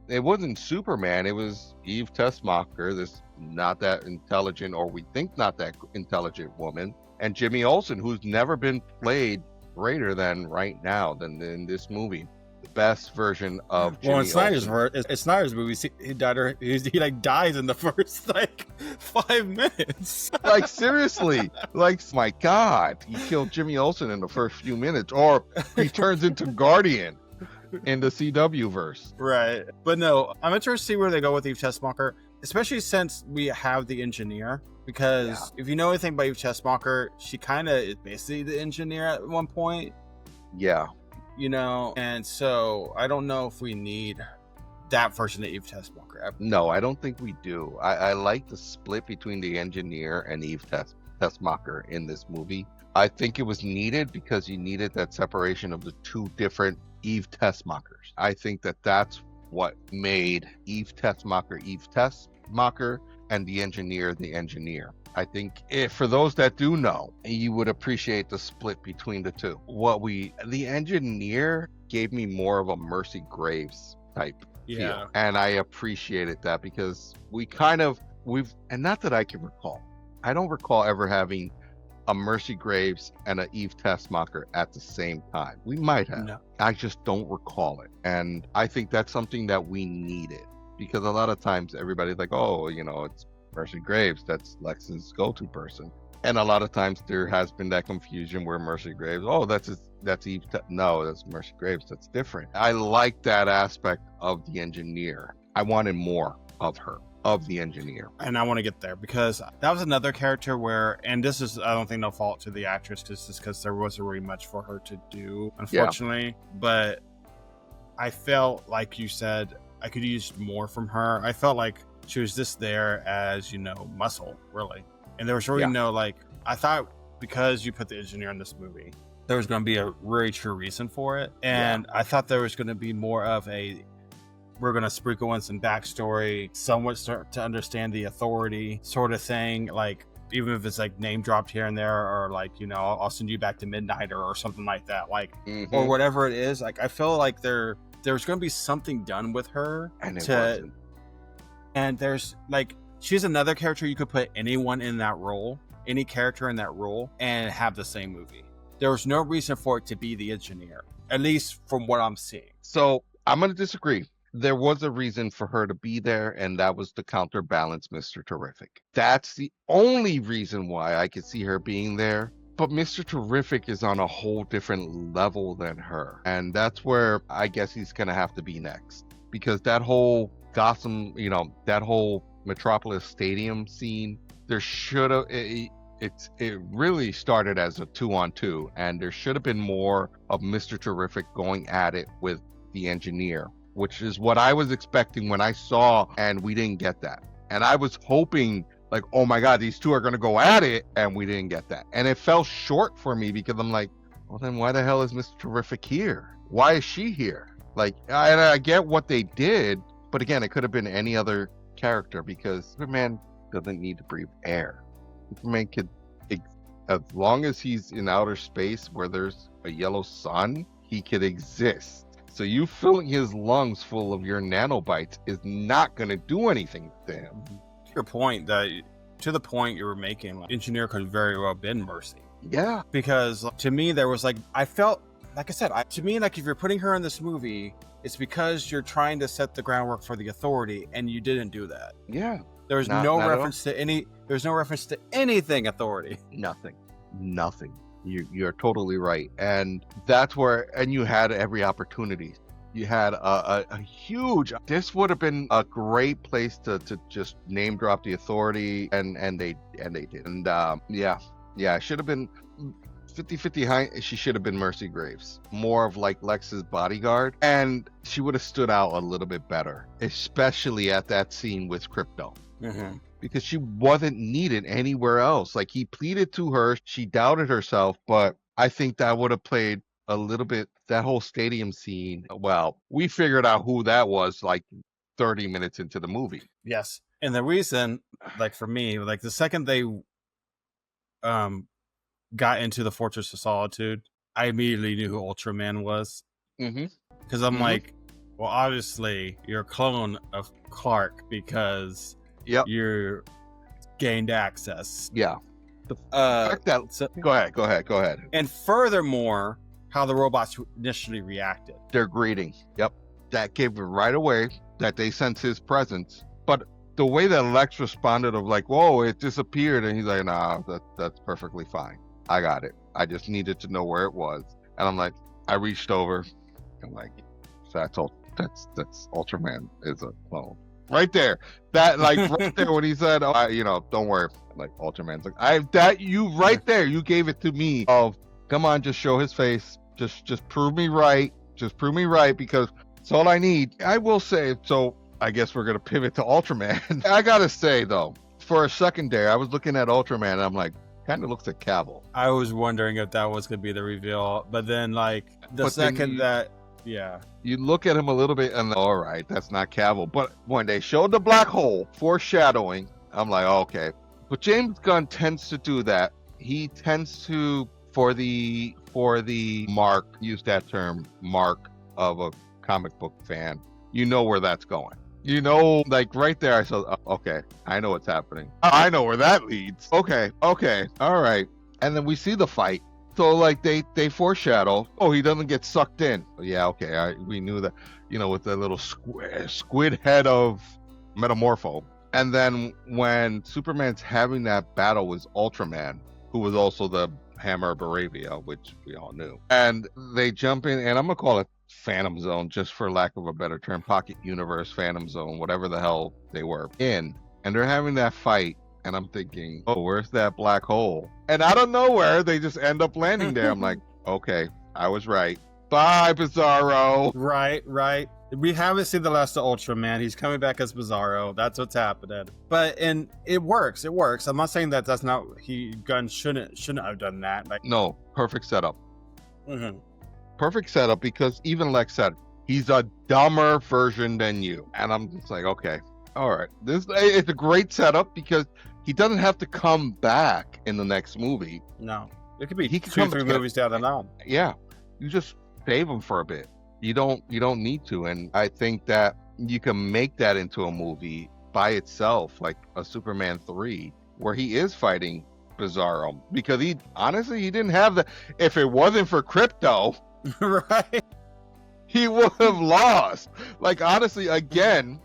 It wasn't Superman, it was Eve Tessmacher, this not that intelligent, or we think not that intelligent woman, and Jimmy Olsen, who's never been played greater than right now than in this movie. The best version of Jimmy Olsen.
In Snyder's movie, he dies in the first 5 minutes.
Like seriously, my God, he killed Jimmy Olsen in the first few minutes, or he turns into Guardian in the CW verse.
Right. But no, I'm interested to see where they go with Eve Tessmacher, especially since we have the engineer. Because if you know anything about Eve Tessmacher, she kind of is basically the engineer at one point.
Yeah.
And so I don't know if we need that version of Eve Tessmacher.
No, I don't think we do. I like the split between the engineer and Eve Tessmacher in this movie. I think it was needed because you needed that separation of the two different Eve Tessmachers. I think that that's what made Eve Tessmacher and the engineer. I think for those that do know, you would appreciate the split between the two. The engineer gave me more of a Mercy Graves type feel. And I appreciated that because and not that I can recall, I don't recall ever having a Mercy Graves and a Eve Tessmacher at the same time. We might have. No. I just don't recall it. And I think that's something that we needed, because a lot of times everybody's like, it's Mercy Graves, that's Lex's go-to person. And a lot of times there has been that confusion where Mercy Graves, that's Eve. No, that's Mercy Graves. That's different. I like that aspect of the engineer. I wanted more of her, of the engineer.
And I want to get there because that was another character where, and this is, I don't think no fault to the actress, because there wasn't really much for her to do, unfortunately. Yeah. But I felt like you said, I could use more from her. I felt like She was just there as, muscle, really. And there was really no, I thought because you put the engineer in this movie, there was going to be a really true reason for it. And I thought there was going to be more of we're going to sprinkle in some backstory, somewhat start to understand the authority sort of thing. Like, even if it's like name dropped here and there, or like, I'll send you back to Midnighter or something like that. Like, or whatever it is. Like, I feel like there's going to be something done with her.
And it wasn't.
And there's like, she's another character you could put anyone in that role, any character in that role, and have the same movie. There was no reason for it to be the engineer, at least from what I'm seeing.
So I'm going to disagree. There was a reason for her to be there, and that was to counterbalance Mr. Terrific. That's the only reason why I could see her being there. But Mr. Terrific is on a whole different level than her. And that's where I guess he's going to have to be next. Because that whole Gotham, that whole Metropolis Stadium scene, there should have... It really started as a 2-on-2, and there should have been more of Mr. Terrific going at it with the engineer, which is what I was expecting when I saw, and we didn't get that. And I was hoping, like, oh my God, these two are going to go at it, and we didn't get that. And it fell short for me because I'm like, well, then why the hell is Mr. Terrific here? Why is she here? Like, I get what they did, but again, it could have been any other character because Superman doesn't need to breathe air. Superman could, as long as he's in outer space where there's a yellow sun, he could exist. So you filling his lungs full of your nanobites is not going to do anything to him.
To your point, to the point you were making, like, engineer could very well have been Mercy.
Yeah.
Because to me, there was I felt, like I said, to me, like, if you're putting her in this movie, it's because you're trying to set the groundwork for the authority, and you didn't do that.
Yeah.
There's no reference to anything authority.
Nothing. You're totally right. And that's where, and you had every opportunity. You had a huge, this would have been a great place to just name drop the authority, and they did. And it should have been 50-50 high. She should have been Mercy Graves, more of like Lex's bodyguard, and she would have stood out a little bit better, especially at that scene with Krypto. Because she wasn't needed anywhere else. Like, he pleaded to her, she doubted herself, but I think that would have played a little bit, that whole stadium scene. Well, we figured out who that was like 30 minutes into the movie.
Yes. And the reason, like, for me, like, the second they got into the Fortress of Solitude, I immediately knew who Ultraman was. Because I'm like, well, obviously you're a clone of Clark because you gained access.
Yeah. Go ahead.
And furthermore, how the robots initially reacted.
Their greeting. Yep. That gave it right away that they sense his presence. But the way that Lex responded of like, whoa, it disappeared. And he's like, nah, that's perfectly fine. I got it. I just needed to know where it was. And I'm like, I reached over. I'm like, that's Ultraman is a clone. Right there. That, like, right there when he said, don't worry. Like, Ultraman's like, right there, you gave it to me of, come on, just show his face. Just prove me right. Just prove me right, because it's all I need. I will say, so I guess we're going to pivot to Ultraman. I got to say, though, for a second there, I was looking at Ultraman and I'm like, kind of looks like Cavill.
I was wondering if that was going to be the reveal, but then, like,
you look at him a little bit and all right, that's not Cavill. But when they showed the black hole foreshadowing, I'm like, okay. But James Gunn tends to do that. He tends to, for the mark, use that term, mark of a comic book fan. You know where that's going. You know, like right there, I said, okay, I know what's happening. I know where that leads. Okay, all right. And then we see the fight. So, like, they foreshadow, he doesn't get sucked in. Yeah, okay, we knew that, with the little squid head of Metamorpho. And then when Superman's having that battle with Ultraman, who was also the Hammer of Baravia, which we all knew. And they jump in, and I'm going to call it Phantom Zone, just for lack of a better term, Pocket Universe, Phantom Zone, whatever the hell they were in. And they're having that fight. And I'm thinking, where's that black hole? And out of nowhere, they just end up landing there. I'm like, okay, I was right. Bye, Bizarro.
Right. We haven't seen the last of Ultraman. He's coming back as Bizarro. That's what's happening. And it works. It works. I'm not saying that that's not Gunn shouldn't have done that. Like,
No, perfect setup.
mhm.
Perfect setup, because even Lex said he's a dumber version than you, and I'm just like, okay, all right. It's a great setup because he doesn't have to come back in the next movie.
No, it could be
He could
2 or
come
3
back.
movies down the line.
Yeah, you just save him for a bit. You don't need to, and I think that you can make that into a movie by itself, like a Superman 3, where he is fighting Bizarro, because he didn't have the. If it wasn't for Krypto,
Right.
he would have lost. Like, honestly, again,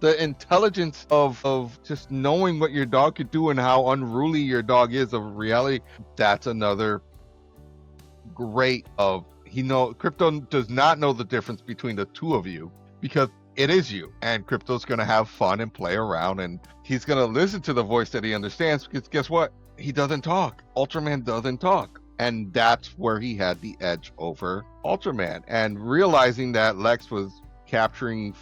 the intelligence of just knowing what your dog could do and how unruly your dog is of reality, that's another great of Krypto does not know the difference between the two of you, because it is you, and Krypto's gonna have fun and play around, and he's gonna listen to the voice that he understands, because guess what? He doesn't talk. Ultraman doesn't talk. And that's where he had the edge over Ultraman. And realizing that Lex was capturing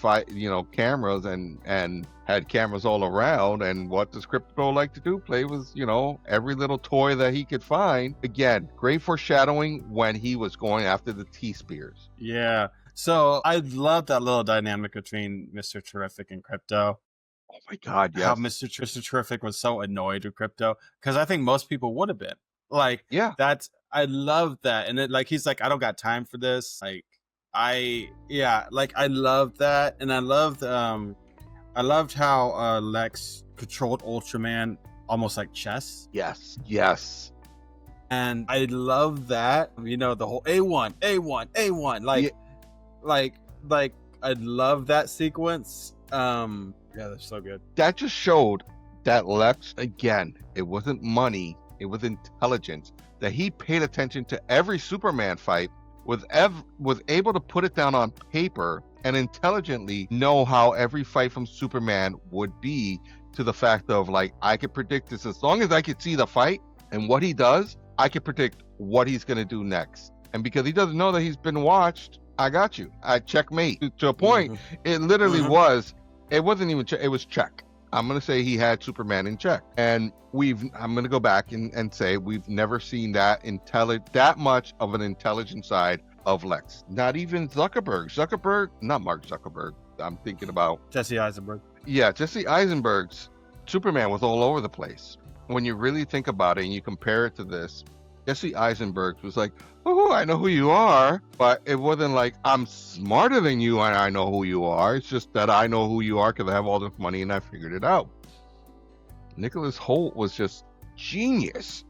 cameras and had cameras all around, and what does Krypto like to do? Play with, every little toy that he could find. Again, great foreshadowing when he was going after the T-Spears.
Yeah. So I love that little dynamic between Mr. Terrific and Krypto.
Oh my God, yes.
How Mr. Terrific was so annoyed with Krypto, because I think most people would have been. Like,
Yeah.
I love that. And he's like, I don't got time for this. Like, I loved that. And I loved how Lex controlled Ultraman almost like chess.
Yes.
And I love that, the whole A1. Like I love that sequence. Yeah, that's so good.
That just showed that Lex, again, it wasn't money, it was intelligence. That he paid attention to every Superman fight, was able to put it down on paper and intelligently know how every fight from Superman would be, to the fact of, like, I could predict this. As long as I could see the fight and what he does, I could predict what he's going to do next. And because he doesn't know that he's been watched, I got you. I checkmate. To a point, it literally was, it wasn't even check, it was check. I'm going to say he had Superman in check. And I'm going to go back and say we've never seen that much of an intelligent side of Lex. Not even Zuckerberg, not Mark Zuckerberg. I'm thinking about
Jesse Eisenberg.
Yeah, Jesse Eisenberg's Superman was all over the place. When you really think about it and you compare it to this, Jesse Eisenberg was like, oh, I know who you are. But it wasn't like, I'm smarter than you and I know who you are. It's just that I know who you are because I have all this money and I figured it out. Nicholas Hoult was just genius.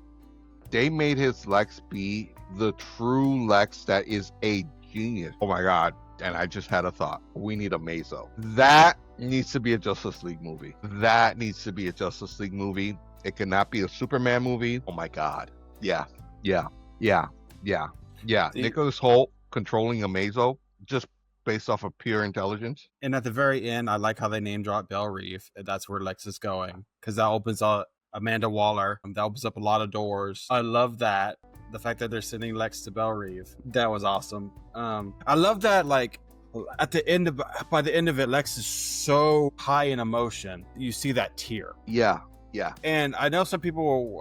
They made his Lex be the true Lex that is a genius. Oh my God. And I just had a thought. We need a Mazo. That needs to be a Justice League movie. It cannot be a Superman movie. Oh my God. Yeah. Nicholas Hoult controlling a Mazo just based off of pure intelligence.
And at the very end, I like how they name drop Belle Reeve. That's where Lex is going, because that opens up Amanda Waller. That opens up a lot of doors. I love that. The fact that they're sending Lex to Belle Reeve. That was awesome. I love that, like, by the end of it, Lex is so high in emotion. You see that tear.
Yeah.
And I know some people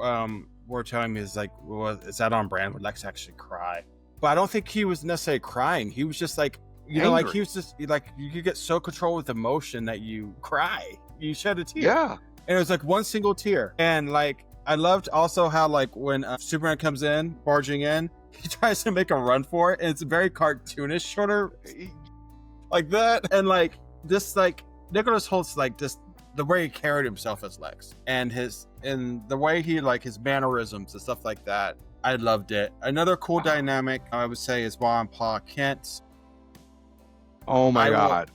were telling me, is like, well, is that on brand? Would Lex actually cry? But I don't think he was necessarily crying. He was just like,
Angry.
like, he was just like, you get so controlled with emotion that you cry. You shed a tear.
Yeah.
And it was like one single tear. And like, I loved also how, like, when Superman comes in, barging in, he tries to make a run for it. And it's very cartoonish, sort of like that. And like, this, like, Nicholas Holt's, like, just the way he carried himself as Lex, and the way he, like, his mannerisms and stuff like that. I loved it. Another cool dynamic I would say is Juan Pa Kent.
Oh my God.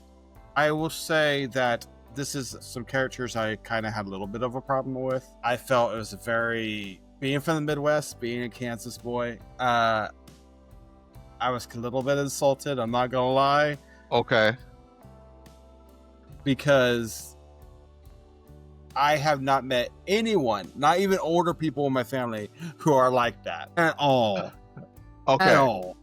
I will say that this is some characters I kind of had a little bit of a problem with. I felt it was being from the Midwest, being a Kansas boy, I was a little bit insulted, I'm not gonna lie.
Okay.
Because I have not met anyone, not even older people in my family, who are like that at all.
Okay.
At all.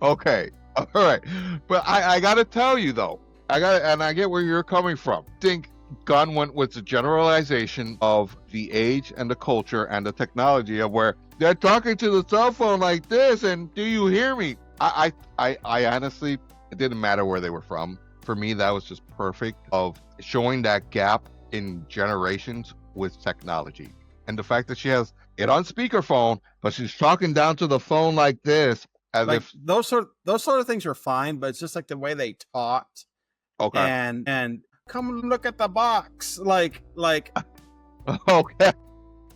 Okay. All right, but I gotta tell you though, I get where you're coming from. I think Gunn went with the generalization of the age and the culture and the technology of where they're talking to the cell phone like this, and do you hear me? I honestly, it didn't matter where they were from. For me, that was just perfect of showing that gap in generations with technology, and the fact that she has it on speakerphone, but she's talking down to the phone like this, as
Like
if
those sort of things are fine, but it's just like the way they talked
okay,
and come look at the box. Like
okay,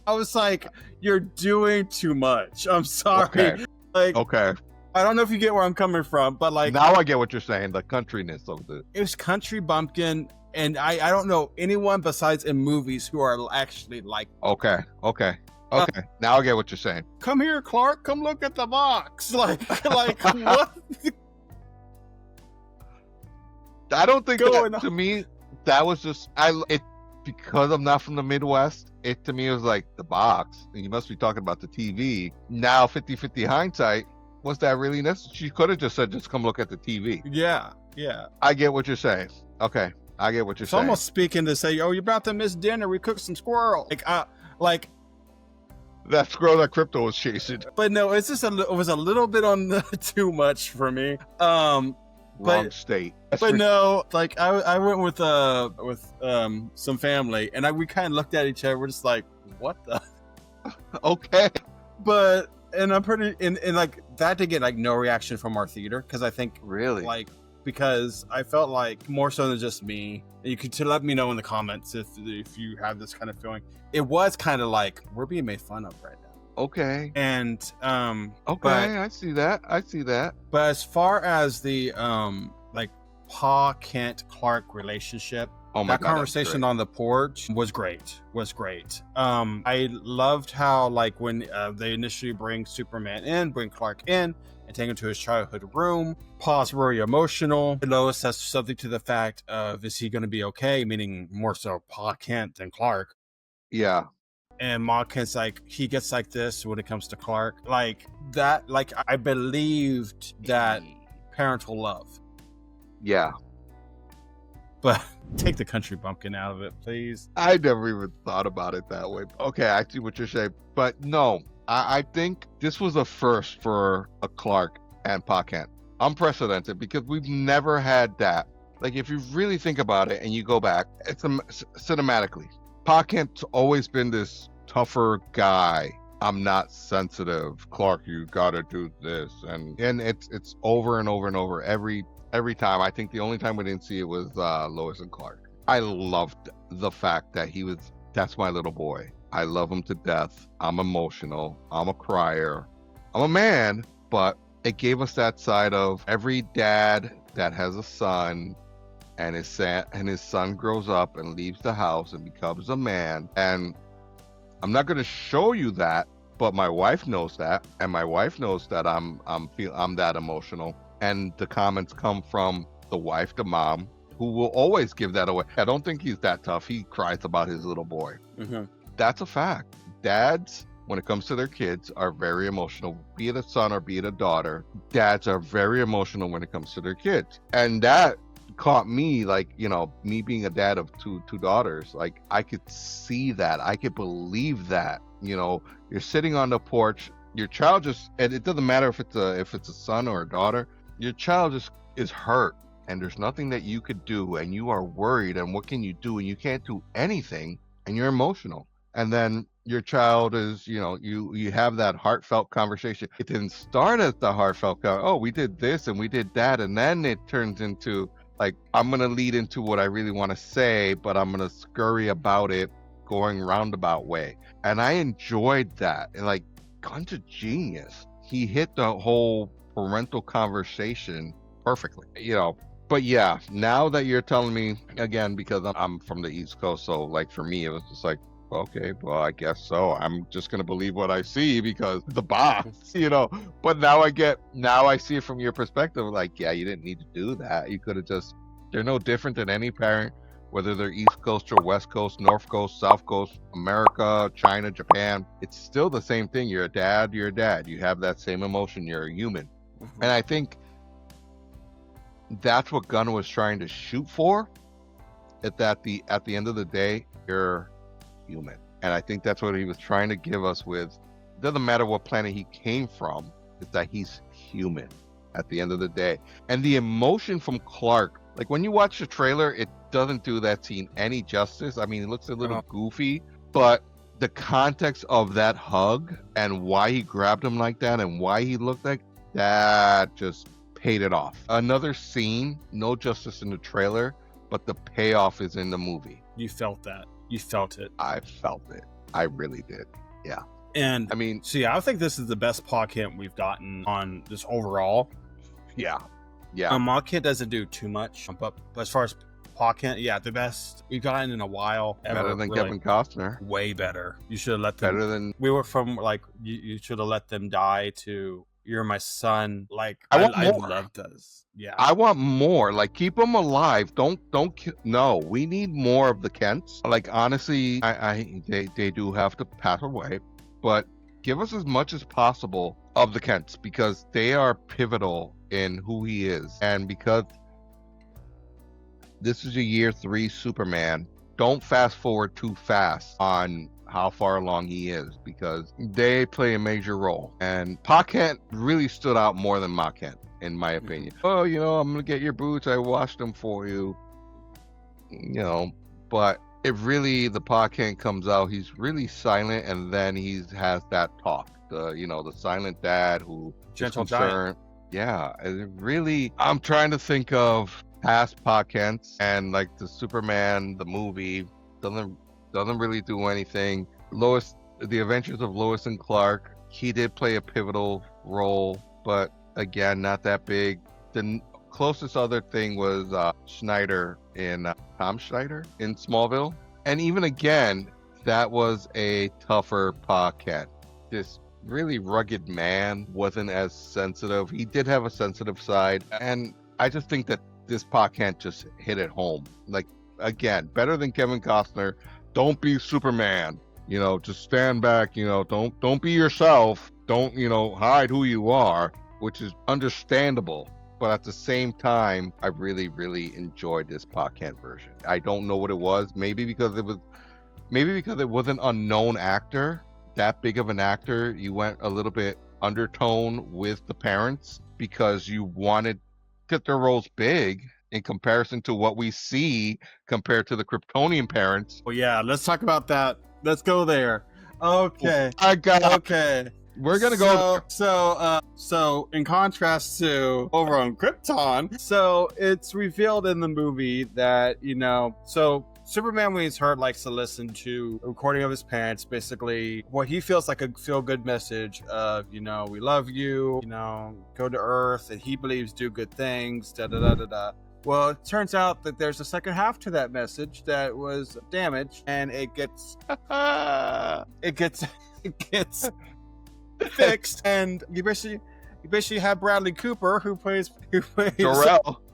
I was like, you're doing too much. I'm sorry.
Okay.
Like
okay.
I don't know if you get where I'm coming from, but like
Now I get what you're saying. The countryness of the
it was country bumpkin, and I don't know anyone besides in movies who are actually like,
okay. Now I get what you're saying.
come here, Clark, come look at the box. Like what?
I don't think
Going
that,
on.
to me, that was just because I'm not from the Midwest. It to me was like the box. You must be talking about the TV. Now 50-50 hindsight. Was that really necessary? She could have just said, just come look at the TV.
Yeah.
I get what you're saying. Okay. I get what you're
It's
saying.
almost speaking to say, oh, you're about to miss dinner. We cooked some squirrel. Like,
That squirrel that Crypto was chasing.
but no, it's just it was a little bit on the too much for me.
Wrong
But
state.
but no, like I went with some family, and we kind of looked at each other. We're just like, what the?
Okay.
But and I'm pretty and like that to get like no reaction from our theater, because I think
Really?
like because I felt like more so than just me. You could to let me know in the comments if you have this kind of feeling. It was kind of like we're being made fun of right now.
Okay.
And
Okay.
but
I see that.
but as far as the like Pa Kent Clark relationship,
Oh my
that
God,
conversation
that's
on the porch was great. I loved how like when they initially bring Clark in and take him to his childhood room, Pa's very emotional. Lois says something to the fact of, is he going to be okay? Meaning more so Pa Kent than Clark.
Yeah.
And Ma Kent's like, he gets like this when it comes to Clark. Like that, like I believed that parental love.
Yeah.
But take the country bumpkin out of it, please.
I never even thought about it that way. Okay, I see what you're saying. But no, I think this was a first for a Clark and Pa Kent. Unprecedented, because we've never had that. Like, if you really think about it and you go back, it's cinematically. Pa Kent's always been this tougher guy. I'm not sensitive. Clark, you gotta do this. And it's over and over and over every time. I think the only time we didn't see it was Lois and Clark. I loved the fact that that's my little boy. I love him to death. I'm emotional. I'm a crier. I'm a man, but it gave us that side of every dad that has a son and his son grows up and leaves the house and becomes a man. And I'm not going to show you that, but my wife knows that, and my wife knows that I'm that emotional. And the comments come from the wife, the mom, who will always give that away. I don't think he's that tough. He cries about his little boy.
Mm-hmm.
That's a fact. Dads, when it comes to their kids, are very emotional. Be it a son or be it a daughter, dads are very emotional when it comes to their kids. And that caught me, like, me being a dad of two daughters, like I could see that. I could believe that. You're sitting on the porch, your child and it doesn't matter if it's a son or a daughter, your child just is hurt and there's nothing that you could do, and you are worried, and what can you do, and you can't do anything, and you're emotional. And then your child is, you have that heartfelt conversation. It didn't start as the heartfelt oh, we did this and we did that, and then it turns into like, I'm gonna lead into what I really want to say, but I'm gonna scurry about it, going roundabout way. And I enjoyed that. And like, Gunn's a genius. He hit the whole parental conversation perfectly, But yeah, now that you're telling me, again, because I'm from the East Coast, so like for me, it was just like, okay, well, I guess so. I'm just gonna believe what I see because the box, But now I see it from your perspective, like, yeah, you didn't need to do that. You could have they're no different than any parent, whether they're East Coast or West Coast, North Coast, South Coast, America, China, Japan. It's still the same thing. You're a dad. You have that same emotion. You're a human. Mm-hmm. And I think that's what Gunn was trying to shoot for. At the end of the day, you're human, and I think that's what he was trying to give us with. Doesn't matter what planet he came from, is that he's human at the end of the day. And the emotion from Clark, like when you watch the trailer, it doesn't do that scene any justice. I mean, it looks a little goofy, but the context of that hug and why he grabbed him like that and why he looked like that just paid it off. Another scene, no justice in the trailer, but the payoff is in the movie.
You felt that. You felt it.
I felt it. I really did. Yeah.
And
I mean,
see, I think this is the best paw kit we've gotten on this overall.
Yeah.
Paw kit doesn't do too much, but as far as paw kit, yeah, the best we've gotten in a while.
Better than Kevin Costner.
Way better. You should have let them.
Better than.
We were from like you should have let them die to You're My Son. Like
I
love those. Yeah.
I want more. Like keep them alive. Don't. No, we need more of the Kents. Like honestly, they do have to pass away. But give us as much as possible of the Kents because they are pivotal in who he is. And because this is a year 3 Superman, don't fast forward too fast on how far along he is because they play a major role. And Pa Kent really stood out more than Ma Kent, in my opinion. Oh, I'm going to get your boots. I washed them for you. But it really, the Pa Kent comes out, he's really silent, and then he has that talk. The silent dad who
gentle
giant. Yeah, it really. I'm trying to think of past Pa Kents, and like the Superman, the movie doesn't really do anything. The Adventures of Lois and Clark, he did play a pivotal role, but again, not that big. The closest other thing was Snyder in Tom Snyder in Smallville. And even again, that was a tougher Pa Kent. This really rugged man wasn't as sensitive. He did have a sensitive side. And I just think that this Pa Kent just hit it home. Like, again, better than Kevin Costner. Don't be Superman. Just stand back. Don't be yourself. Don't, hide who you are, which is understandable. But at the same time, I really, really enjoyed this Pa Kent version. I don't know what it was. Maybe because it was an unknown actor, that big of an actor. You went a little bit undertone with the parents because you wanted to get their roles big in comparison to what we see compared to the Kryptonian parents.
Well, yeah, let's talk about that. Let's go there. Okay. Okay.
We're gonna go.
So in contrast to over on Krypton, so it's revealed in the movie that so Superman, when he's hurt, likes to listen to a recording of his parents. Basically, what he feels like a feel-good message of we love you, go to Earth, and he believes do good things. Da da da da da. Well, it turns out that there's a second half to that message that was damaged, and it gets fixed, and you basically have Bradley Cooper who plays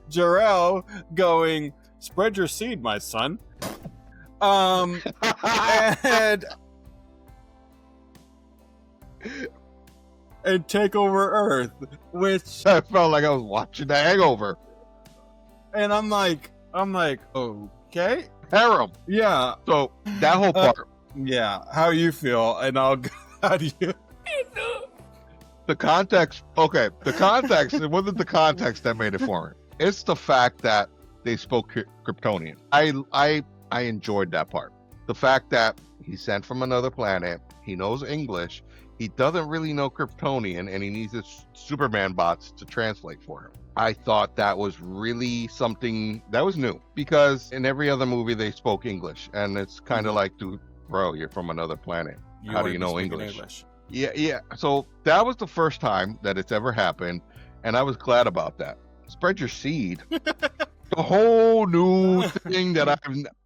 Jor-El going, spread your seed, my son. And take over Earth, which
I felt like I was watching The Hangover.
And I'm like, okay,
harem.
Yeah.
So that whole part.
Yeah. How you feel? And I'll go. How do you?
The context. Okay. The context. It wasn't the context that made it for me. It's the fact that they spoke Kryptonian. I enjoyed that part. The fact that he's sent from another planet. He knows English. He doesn't really know Kryptonian, and he needs his Superman bots to translate for him. I thought that was really something that was new, because in every other movie they spoke English, and it's kind of like, dude, bro, you're from another planet. How do you know English? Yeah. So that was the first time that it's ever happened, and I was glad about that. Spread your seed. The whole new thing that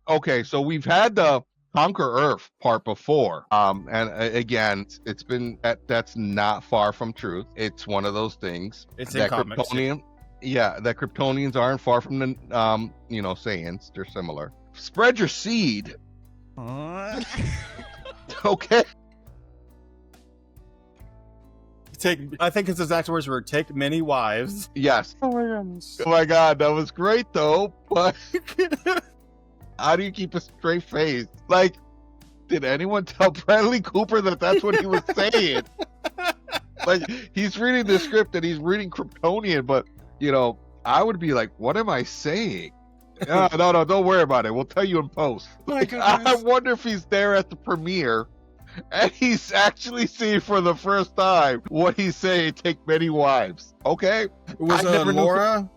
okay, so we've had the Conquer Earth part before, and again, it's been that's not far from truth. It's one of those things.
It's in comics.
That Kryptonians aren't far from the Saiyans. They're similar. Spread your seed. Okay.
I think his exact words were take many wives.
Yes.
Oh my goodness.
Oh my god, that was great though. But how do you keep a straight face? Like, did anyone tell Bradley Cooper that that's what he was saying? Like, he's reading the script and he's reading Kryptonian, but I would be like, what am I saying? No, don't worry about it. We'll tell you in post.
My
I wonder if he's there at the premiere and he's actually seeing for the first time what he's saying, take many wives. Okay.
Was
I never knew-
Laura?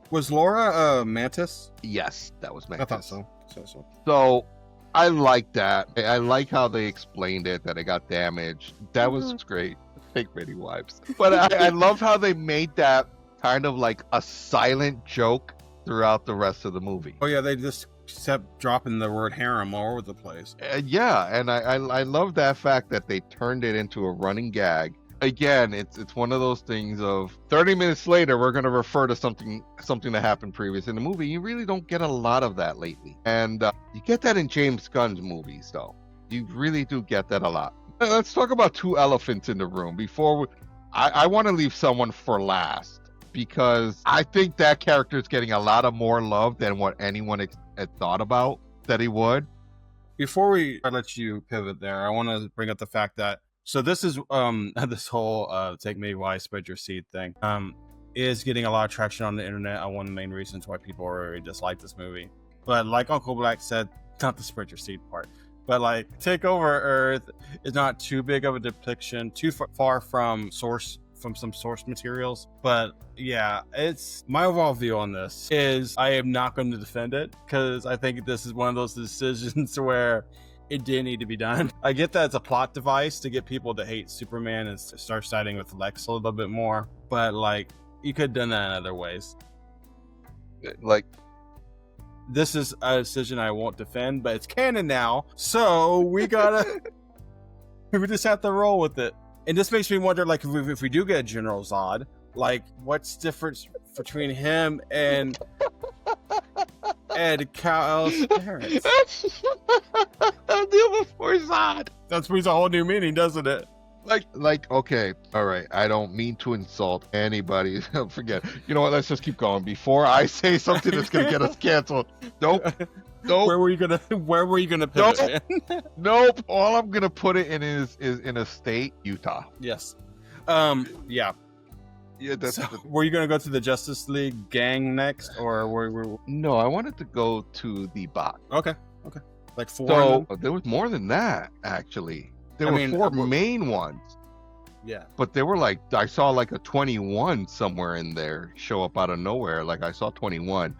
Was Laura Mantis?
Yes, that was
I
Mantis.
thought so.
So I like that. I like how they explained it, that it got damaged. That was great. Take many wives. But I love how they made that kind of like a silent joke throughout the rest of the movie.
Oh yeah, they just kept dropping the word harem all over the place.
Yeah, and I love that fact that they turned it into a running gag. Again, it's one of those things of 30 minutes later we're going to refer to something that happened previous in the movie. You really don't get a lot of that lately, and you get that in James Gunn's movies, though. You really do get that a lot. Let's talk about two elephants in the room before I want to leave someone for last, because I think that character is getting a lot of more love than what anyone had thought about that he would.
Before I let you pivot there, I want to bring up the fact that this is this whole take me why spread your seed thing is getting a lot of traction on the internet. One of the main reasons why people really dislike this movie. But like Uncle Black said, not the spread your seed part, but like Take Over Earth is not too big of a depiction, too far from some source materials. But yeah, it's my overall view on this is I am not going to defend it, because I think this is one of those decisions where it didn't need to be done. I get that it's a plot device to get people to hate Superman and start siding with Lex a little bit more, but like you could have done that in other ways.
Like,
this is a decision I won't defend, but it's canon now, so we gotta we just have to roll with it. And this makes me wonder, like, if we do get a General Zod, like, what's difference between him and Kyle's parents?
Deal before Zod.
That brings a whole new meaning, doesn't it?
Like, okay, all right. I don't mean to insult anybody. Forget. You know what? Let's just keep going before I say something that's gonna get us canceled. Nope.
Where were you gonna pivot?
Nope. All I'm gonna put it in is in a state, Utah.
Yes. Yeah.
Yeah.
Were you gonna go to the Justice League gang next, or were?
No, I wanted to go to the bot.
Okay. Like four.
So there was more than that, actually. There were four main ones.
Yeah.
But they were like, I saw like a 21 somewhere in there show up out of nowhere. Like I saw 21.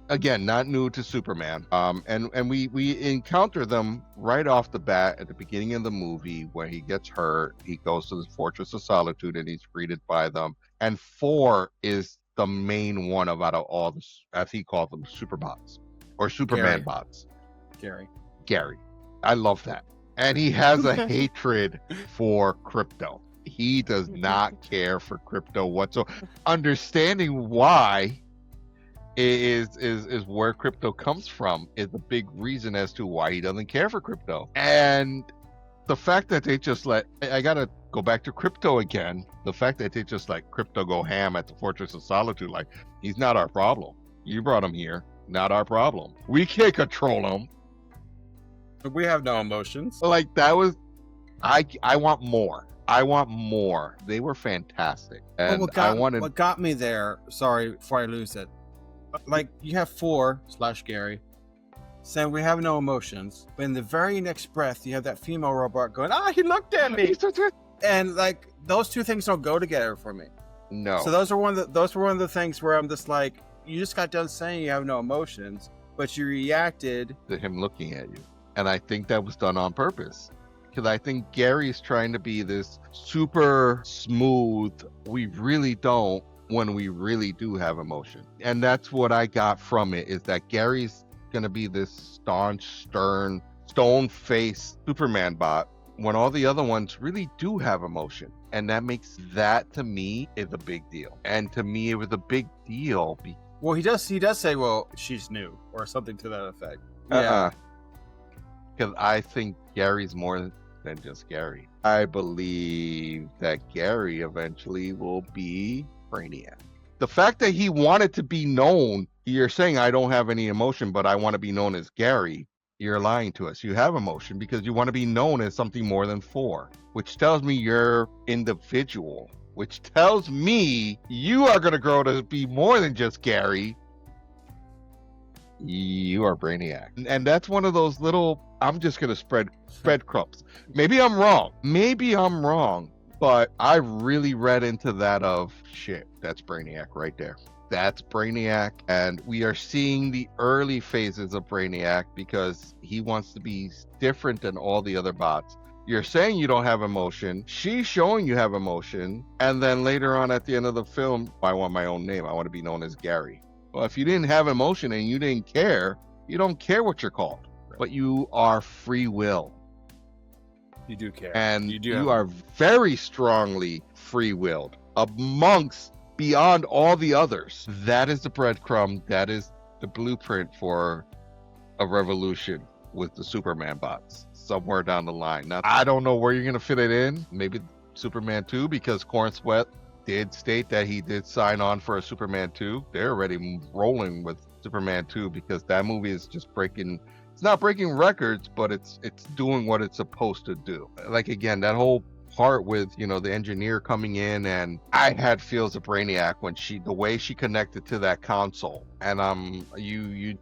Again, not new to Superman. And we encounter them right off the bat at the beginning of the movie where he gets hurt. He goes to the Fortress of Solitude and he's greeted by them. And 4 is the main one out of all the, as he calls them, Superbots or Superman bots. Gary. I love that. And he has a hatred for crypto. He does not care for crypto whatsoever. Understanding why is where crypto comes from is a big reason as to why he doesn't care for crypto. And the fact that they just I gotta go back to crypto again. The fact that they just let crypto go ham at the Fortress of Solitude, like, he's not our problem. You brought him here, not our problem. We can't control him.
We have no emotions.
Like, that was, I want more. I want more. They were fantastic. And
what got me there, sorry, before I lose it, like, you have 4/Gary saying we have no emotions, but in the very next breath, you have that female robot going, he looked at me. And like, those two things don't go together for me.
No.
So those were one of the things where I'm just like, you just got done saying you have no emotions, but you reacted
to him looking at you. And I think that was done on purpose. Because I think Gary's trying to be this super smooth, we really don't, when we really do have emotion. And that's what I got from it, is that Gary's going to be this staunch, stern, stone-faced Superman bot, when all the other ones really do have emotion. And that makes that, to me, is a big deal. And to me, it was a big deal.
Well, he does say, well, she's new, or something to that effect.
Yeah. Because I think Gary's more than just Gary. I believe that Gary eventually will be Brainiac. The fact that he wanted to be known, you're saying I don't have any emotion, but I want to be known as Gary. You're lying to us. You have emotion because you want to be known as something more than Thor, which tells me you're individual, which tells me you are going to grow to be more than just Gary. You are Brainiac. And that's one of those little, I'm just going to spread breadcrumbs. Maybe I'm wrong, but I really read into that of shit. That's Brainiac right there. That's Brainiac, and we are seeing the early phases of Brainiac because he wants to be different than all the other bots. You're saying you don't have emotion. She's showing you have emotion, and then later on at the end of the film, I want my own name. I want to be known as Gary. Well, if you didn't have emotion and you didn't care, you don't care what you're called, but you are free will.
You do care.
And
you
are very strongly free-willed amongst beyond all the others. That is the breadcrumb. That is the blueprint for a revolution with the Superman bots somewhere down the line. Now, I don't know where you're going to fit it in. Maybe Superman 2, because Corenswet did state that he did sign on for a Superman 2. They're already rolling with Superman 2 because that movie is just breaking. It's not breaking records, but it's doing what it's supposed to do. Like, again, that whole part with, you know, the engineer coming in, and I had feels of Brainiac when the way she connected to that console, and you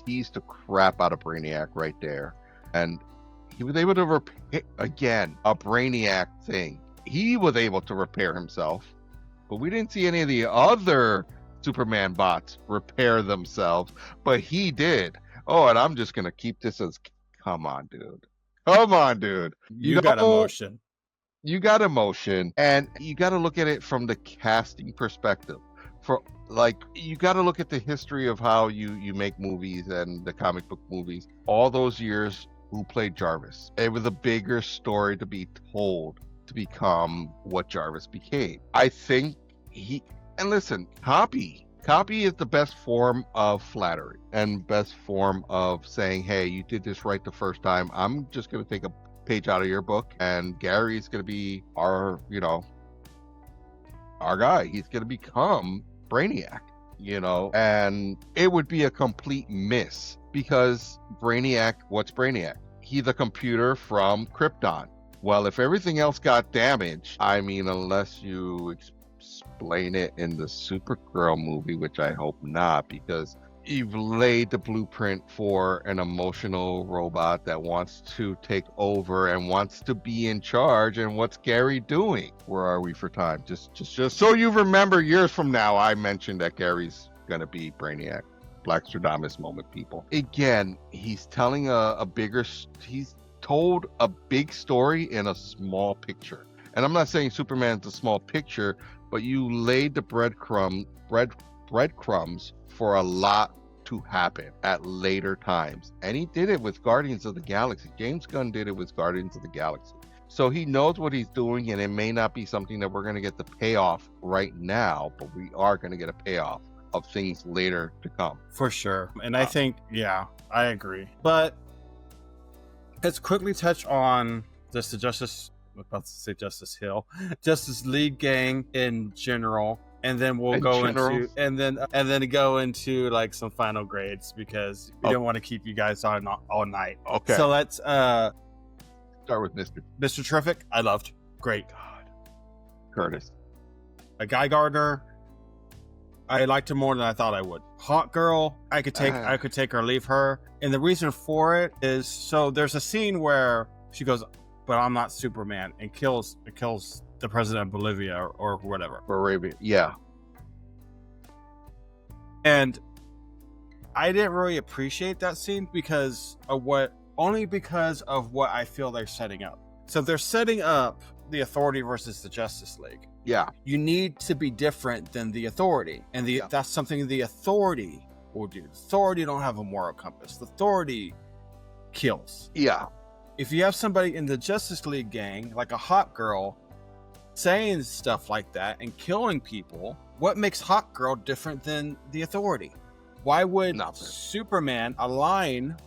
teased the crap out of Brainiac right there, and he was able to repair, again, a Brainiac thing. He was able to repair himself, but we didn't see any of the other Superman bots repair themselves, but he did. Oh, and I'm just gonna keep this as, come on, dude.
You got emotion.
You got emotion, and you got to look at it from the casting perspective. For like, you got to look at the history of how you make movies and the comic book movies. All those years, who played Jarvis? It was a bigger story to be told to become what Jarvis became. I think and listen, copy is the best form of flattery and best form of saying, hey, you did this right the first time. I'm just going to take a page out of your book, and Gary's going to be our guy. He's going to become Brainiac, and it would be a complete miss because Brainiac, what's Brainiac? He's a computer from Krypton. Well, if everything else got damaged, I mean, unless you explain it in the Supergirl movie, which I hope not, because you've laid the blueprint for an emotional robot that wants to take over and wants to be in charge. And what's Gary doing? Where are we for time? Just so you remember, years from now, I mentioned that Gary's gonna be Brainiac. Black Stradamus moment, people. Again, he's telling he's told a big story in a small picture. And I'm not saying Superman's a small picture, but you laid the breadcrumbs for a lot to happen at later times. And he did it with Guardians of the Galaxy. James Gunn did it with Guardians of the Galaxy. So he knows what he's doing, and it may not be something that we're going to get the payoff right now, but we are going to get a payoff of things later to come.
For sure. And I think, yeah, I agree. But let's quickly touch on just the Justice League gang in general. And then we'll go into like some final grades because we don't want to keep you guys on all night.
Okay.
So let's start
with
Mr. Terrific. I loved. Great.
God. Curtis.
A Guy Gardner. I liked him more than I thought I would. Hawk Girl. I could take or leave her. And the reason for it is, so there's a scene where she goes, "But I'm not Superman," and kills the president of Bolivia or whatever.
Arabia, yeah.
And I didn't really appreciate that scene because of what I feel they're setting up. So they're setting up the Authority versus the Justice League.
Yeah.
You need to be different than the Authority. And that's something the Authority will do. The Authority don't have a moral compass. The Authority kills.
Yeah.
If you have somebody in the Justice League gang, like a Hawk Girl, saying stuff like that and killing people, what makes Hawk Girl different than the Authority? Why would Superman align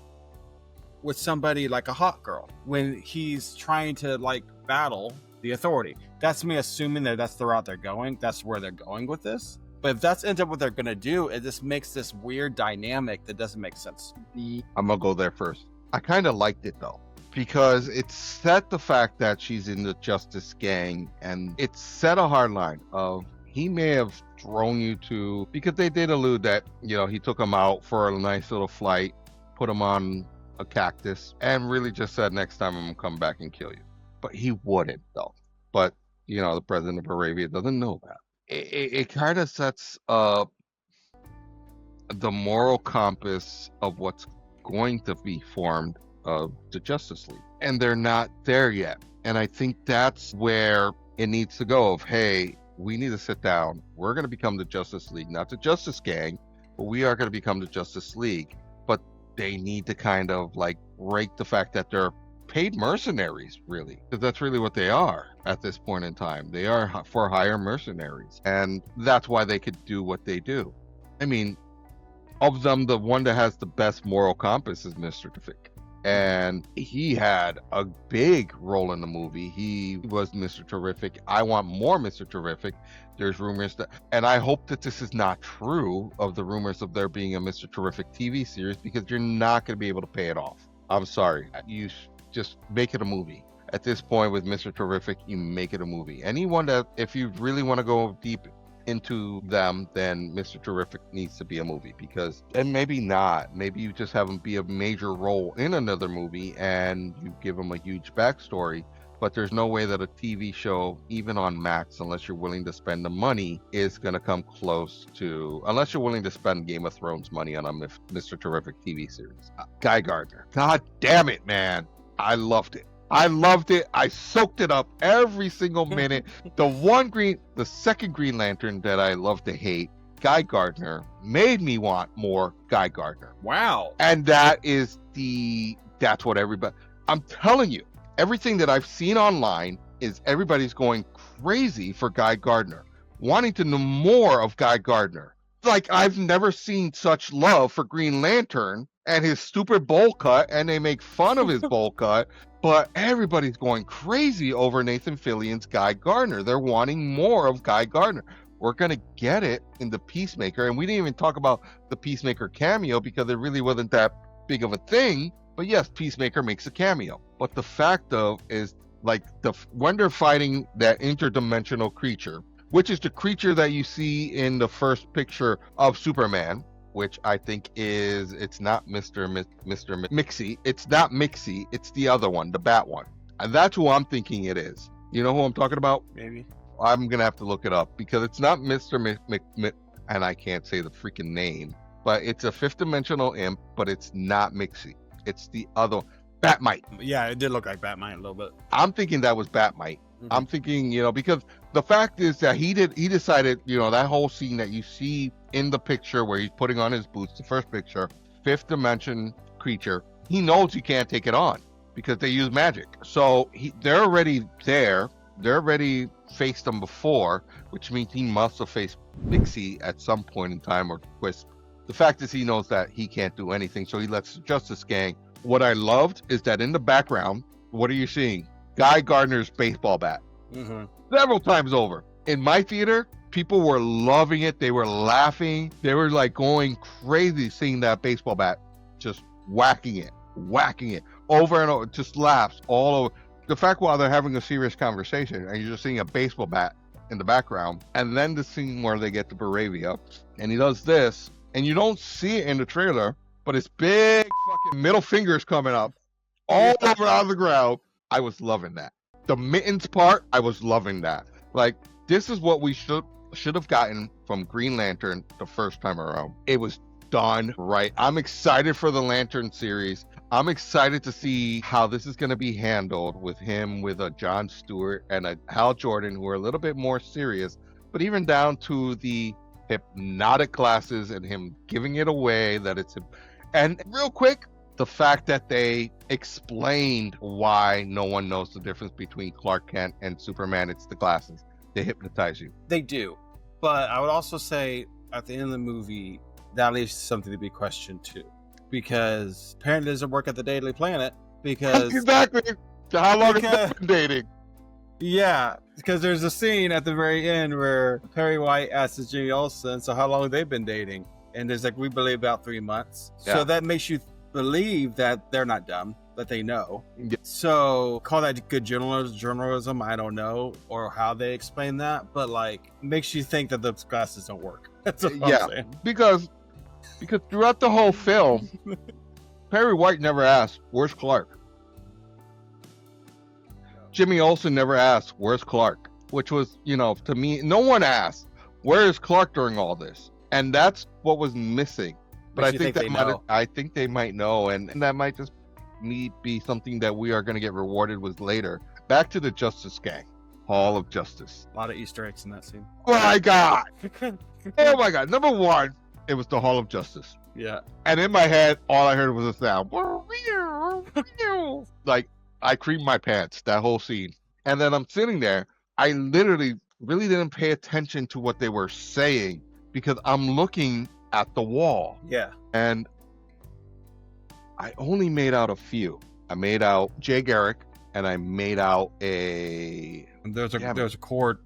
with somebody like a hot girl when he's trying to like battle the Authority. That's me assuming that that's the route they're going. That's where they're going with this. But if that's ends up what they're going to do, it just makes this weird dynamic that doesn't make sense.
I'm gonna go there first. I kind of liked it though, because it set the fact that she's in the Justice Gang, and it set a hard line of he may have thrown you to, because they did allude that, you know, he took him out for a nice little flight, put him on a cactus, and really just said, next time I'm gonna come back and kill you. But he wouldn't though. But, you know, the president of Arabia doesn't know that. It kind of sets the moral compass of what's going to be formed of the Justice League. And they're not there yet. And I think that's where it needs to go of, hey, we need to sit down. We're going to become the Justice League, not the Justice Gang, but we are going to become the Justice League. But they need to kind of like break the fact that they're paid mercenaries, really, because that's really what they are at this point in time. They are for hire mercenaries, and that's why they could do what they do. I mean, of them, the one that has the best moral compass is Mr. Terrific, and he had a big role in the movie. He was Mr. Terrific. I want more Mr. Terrific. There's rumors that, and I hope that this is not true, of the rumors of there being a Mr. Terrific TV series, because you're not going to be able to pay it off. I'm sorry. You just make it a movie. At this point with Mr. Terrific, you make it a movie. Anyone that, if you really want to go deep into them, then Mr. Terrific needs to be a movie, because, and maybe not, maybe you just have him be a major role in another movie and you give him a huge backstory. But there's no way that a TV show, even on Max, unless you're willing to spend the money, is going to come close to, unless you're willing to spend Game of Thrones money on a Mr. Terrific TV series. Guy Gardner, god damn it, man, I loved it. I soaked it up every single minute. The second Green Lantern that I love to hate, Guy Gardner, made me want more Guy Gardner.
Wow.
And that's what everybody, I'm telling you, everything that I've seen online is everybody's going crazy for Guy Gardner, wanting to know more of Guy Gardner. Like, I've never seen such love for Green Lantern and his stupid bowl cut, and they make fun of his bowl cut, but everybody's going crazy over Nathan Fillion's Guy Gardner. They're wanting more of Guy Gardner. We're going to get it in the Peacemaker, and we didn't even talk about the Peacemaker cameo because it really wasn't that big of a thing, but yes, Peacemaker makes a cameo. But the fact of is, like, when they're fighting that interdimensional creature, which is the creature that you see in the first picture of Superman, which I think it's not Mr. Mixie. It's not Mixie. It's the other one, the Bat one. And that's who I'm thinking it is. You know who I'm talking about?
Maybe.
I'm going to have to look it up because it's not Mr. and I can't say the freaking name, but it's a fifth dimensional imp, but it's not Mixie. It's the other Batmite.
Yeah, it did look like Batmite a little bit.
I'm thinking that was Batmite. Mm-hmm. I'm thinking, you know, because the fact is that he decided, you know, that whole scene that you see in the picture where he's putting on his boots, the first picture, fifth dimension creature, he knows he can't take it on because they use magic. So they're already there. They're already faced them before, which means he must have faced Mixie at some point in time or Twist. The fact is he knows that he can't do anything, so he lets the Justice Gang. What I loved is that in the background, what are you seeing? Guy Gardner's baseball bat. Mm-hmm. Several times over. In my theater, people were loving it. They were laughing. They were like going crazy seeing that baseball bat, just whacking it over and over, just laughs all over. The fact while they're having a serious conversation and you're just seeing a baseball bat in the background, and then the scene where they get to Baravia and he does this, and you don't see it in the trailer, but his big fucking middle fingers coming up all over out of the ground. I was loving that. The mittens part, I was loving that. Like, this is what we should have gotten from Green Lantern the first time around. It was done right. I'm excited for the Lantern series. I'm excited to see how this is going to be handled with him, with a Jon Stewart and a Hal Jordan, who are a little bit more serious, but even down to the hypnotic glasses and him giving it away that it's him. And real quick, the fact that they explained why no one knows the difference between Clark Kent and Superman, it's the glasses. They hypnotize you.
They do. But I would also say at the end of the movie, that leaves something to be questioned too. because apparently it doesn't work at the Daily Planet because
Exactly. So how long
Because-
have they been dating?
yeah, because there's a scene at the very end where Perry White asks Jimmy Olsen, so how long have they been dating? And there's like, we believe about 3 months.
Yeah.
So that makes you believe that they're not dumb, that they know.
Yeah.
So call that good journalism, I don't know, or how they explain that, but like makes you think that the glasses don't work. That's what
Yeah.
I'm saying.
Because throughout the whole film, Perry White never asked, "Where's Clark?" Jimmy Olsen never asked, "Where's Clark?" Which was, to me, no one asked, "Where is Clark during all this?" And that's what was missing. But
Makes you think
I think they might know, and that might just be something that we are going to get rewarded with later. Back to the Justice Gang, Hall of Justice.
A lot of Easter eggs in that scene.
Oh my God! Oh my God! Number one, it was the Hall of Justice.
Yeah.
And in my head, all I heard was a sound. Like, I creamed my pants, that whole scene. And then I'm sitting there. I literally really didn't pay attention to what they were saying because I'm looking at the wall.
Yeah.
And I only made out a few. I made out Jay Garrick, and I made out a...
And there's a
Yeah,
cord.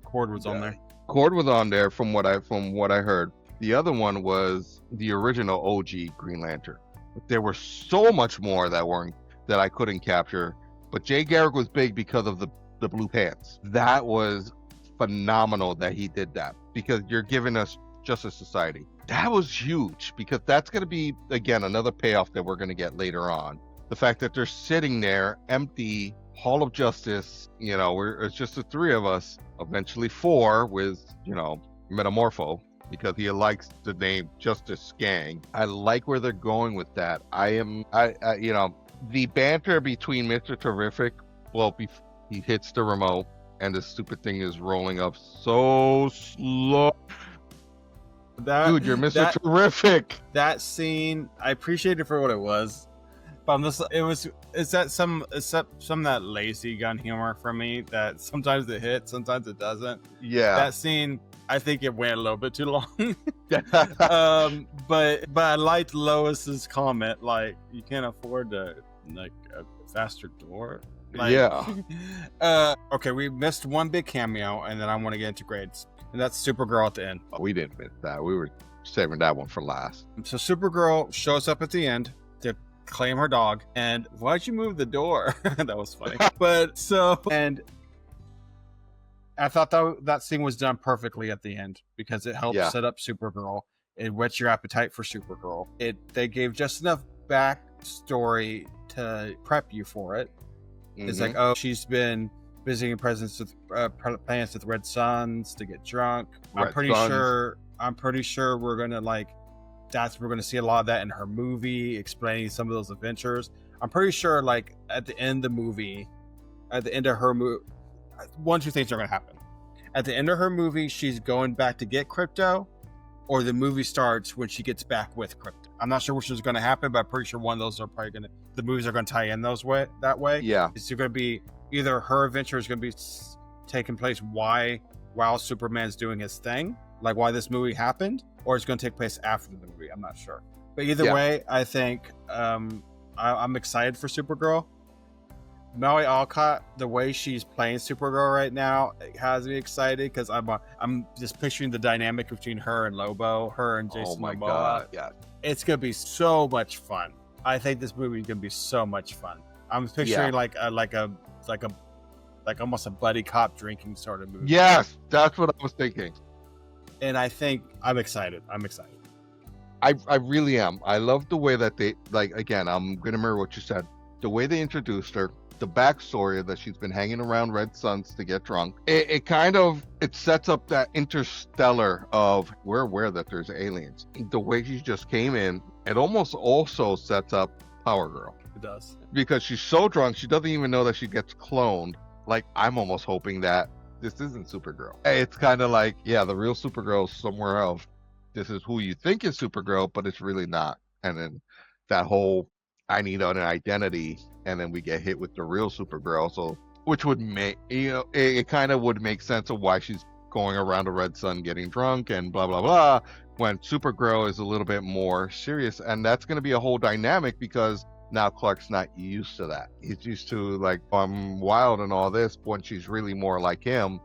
Cord was on there.
Cord was on there from what I heard. The other one was the original OG Green Lantern. But there were so much more that I couldn't capture. But Jay Garrick was big because of the blue pants. That was phenomenal that he did that, because you're giving us Justice Society. That was huge, because that's going to be, again, another payoff that we're going to get later on. The fact that they're sitting there empty, Hall of Justice, it's just the three of us, eventually four with, Metamorpho, because he likes the name Justice Gang. I like where they're going with that. The banter between Mr. Terrific, he hits the remote and the stupid thing is rolling up so slow. Dude, you're Mr. Terrific.
That scene, I appreciate it for what it was. But it's some of that lazy gun humor for me that sometimes it hits, sometimes it doesn't.
Yeah.
That scene, I think it went a little bit too long. But I liked Lois's comment, like, you can't afford a faster door. Like,
yeah.
Okay, we missed one big cameo, and then I want to get into grades, and that's Supergirl at the end.
We didn't miss that. We were saving that one for last.
So Supergirl shows up at the end to claim her dog, and why'd you move the door? That was funny. And I thought that scene was done perfectly at the end, because it helped set up Supergirl. It whets your appetite for Supergirl. They gave just enough backstory to prep you for it. It's like, oh, she's been visiting planets with red suns to get drunk. I'm pretty sure we're gonna we're gonna see a lot of that in her movie, explaining some of those adventures. I'm pretty sure at the end of the movie, at the end of her movie, one, two things are gonna happen. At the end of her movie, she's going back to get Crypto, or the movie starts when she gets back with Crypto. I'm not sure which is gonna happen, but I'm pretty sure one of those are probably the movies are gonna tie in that way.
Yeah.
It's gonna be either her adventure is gonna be taking place while Superman's doing his thing, like why this movie happened, or it's gonna take place after the movie. I'm not sure. But either way, I think I'm excited for Supergirl. Maui Alcott, the way she's playing Supergirl right now, it has me excited, because I'm just picturing the dynamic between her and Lobo, her and Jason Momoa.
God, yeah.
It's gonna be so much fun. I think this movie is gonna be so much fun. I'm picturing like almost a buddy cop drinking sort of movie.
Yes, that's what I was thinking.
And I think I'm excited.
I really am. I love the way that they, again, I'm gonna mirror what you said. The way they introduced her, the backstory that she's been hanging around Red Suns to get drunk. It sets up that interstellar of, we're aware that there's aliens. The way she just came in, it almost also sets up Power Girl.
It does.
Because she's so drunk, she doesn't even know that she gets cloned. I'm almost hoping that this isn't Supergirl. It's kind of like, the real Supergirl is somewhere else. This is who you think is Supergirl, but it's really not. And then that whole, I need an identity, and then we get hit with the real Supergirl. So, which would make, it kind of would make sense of why she's going around the red sun getting drunk and blah blah blah, when Supergirl is a little bit more serious. And that's going to be a whole dynamic because now Clark's not used to that. He's used to like, I'm wild and all this, when she's really more like him.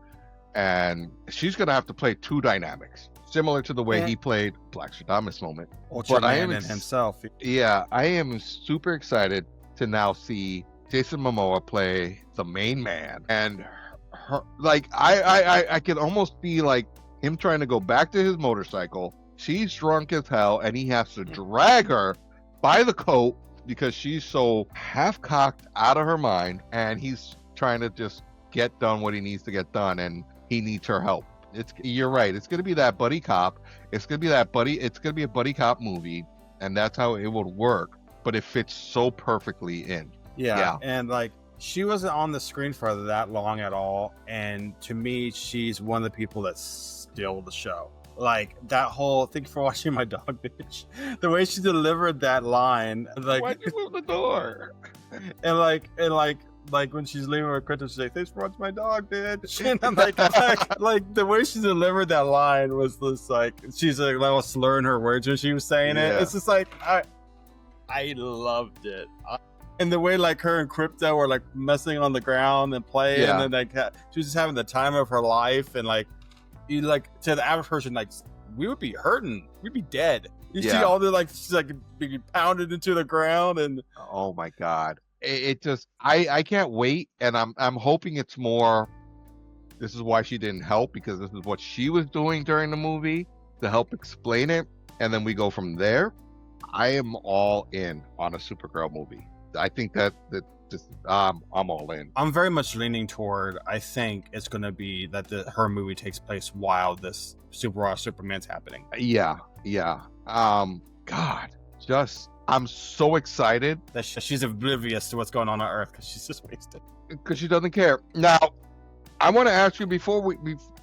And she's going to have to play two dynamics, similar to the way he played Black Stradamus moment.
But I am himself.
Yeah, I am super excited to now see Jason Momoa play the main man. And her, like, I could almost be like him trying to go back to his motorcycle. She's drunk as hell, and he has to drag her by the coat because she's so half-cocked out of her mind, and he's trying to just get done what he needs to get done, and he needs her help. You're right. It's going to be that buddy cop. It's going to be a buddy cop movie, and that's how it would work, but it fits so perfectly in.
Yeah. And like, she wasn't on the screen for that long at all, and to me, she's one of the people that steal the show. Like, that whole "thank you for watching my dog," bitch. The way she delivered that line, like,
why'd you move the door?
and when she's leaving her crypto, she's like, "Thanks for watching my dog, bitch." And I'm like the way she delivered that line was just like, she's like slurring her words when she was saying it. It's just like, I loved it. And the way like her and Krypto were like messing on the ground and playing, and like she was just having the time of her life, and like, you like, to the average person, like, we would be hurting, we'd be dead. You see all the like, she's like being pounded into the ground, and
oh my god, it just, I can't wait, and I'm hoping it's more. This is why she didn't help, because this is what she was doing during the movie to help explain it, and then we go from there. I am all in on a Supergirl movie. I think that just I'm all in.
I'm very much leaning toward, I think it's going to be that her movie takes place while this Superman's happening.
Yeah. God, just, I'm so excited
that she's oblivious to what's going on Earth because she's just wasted.
Because she doesn't care. Now, I want to ask you, before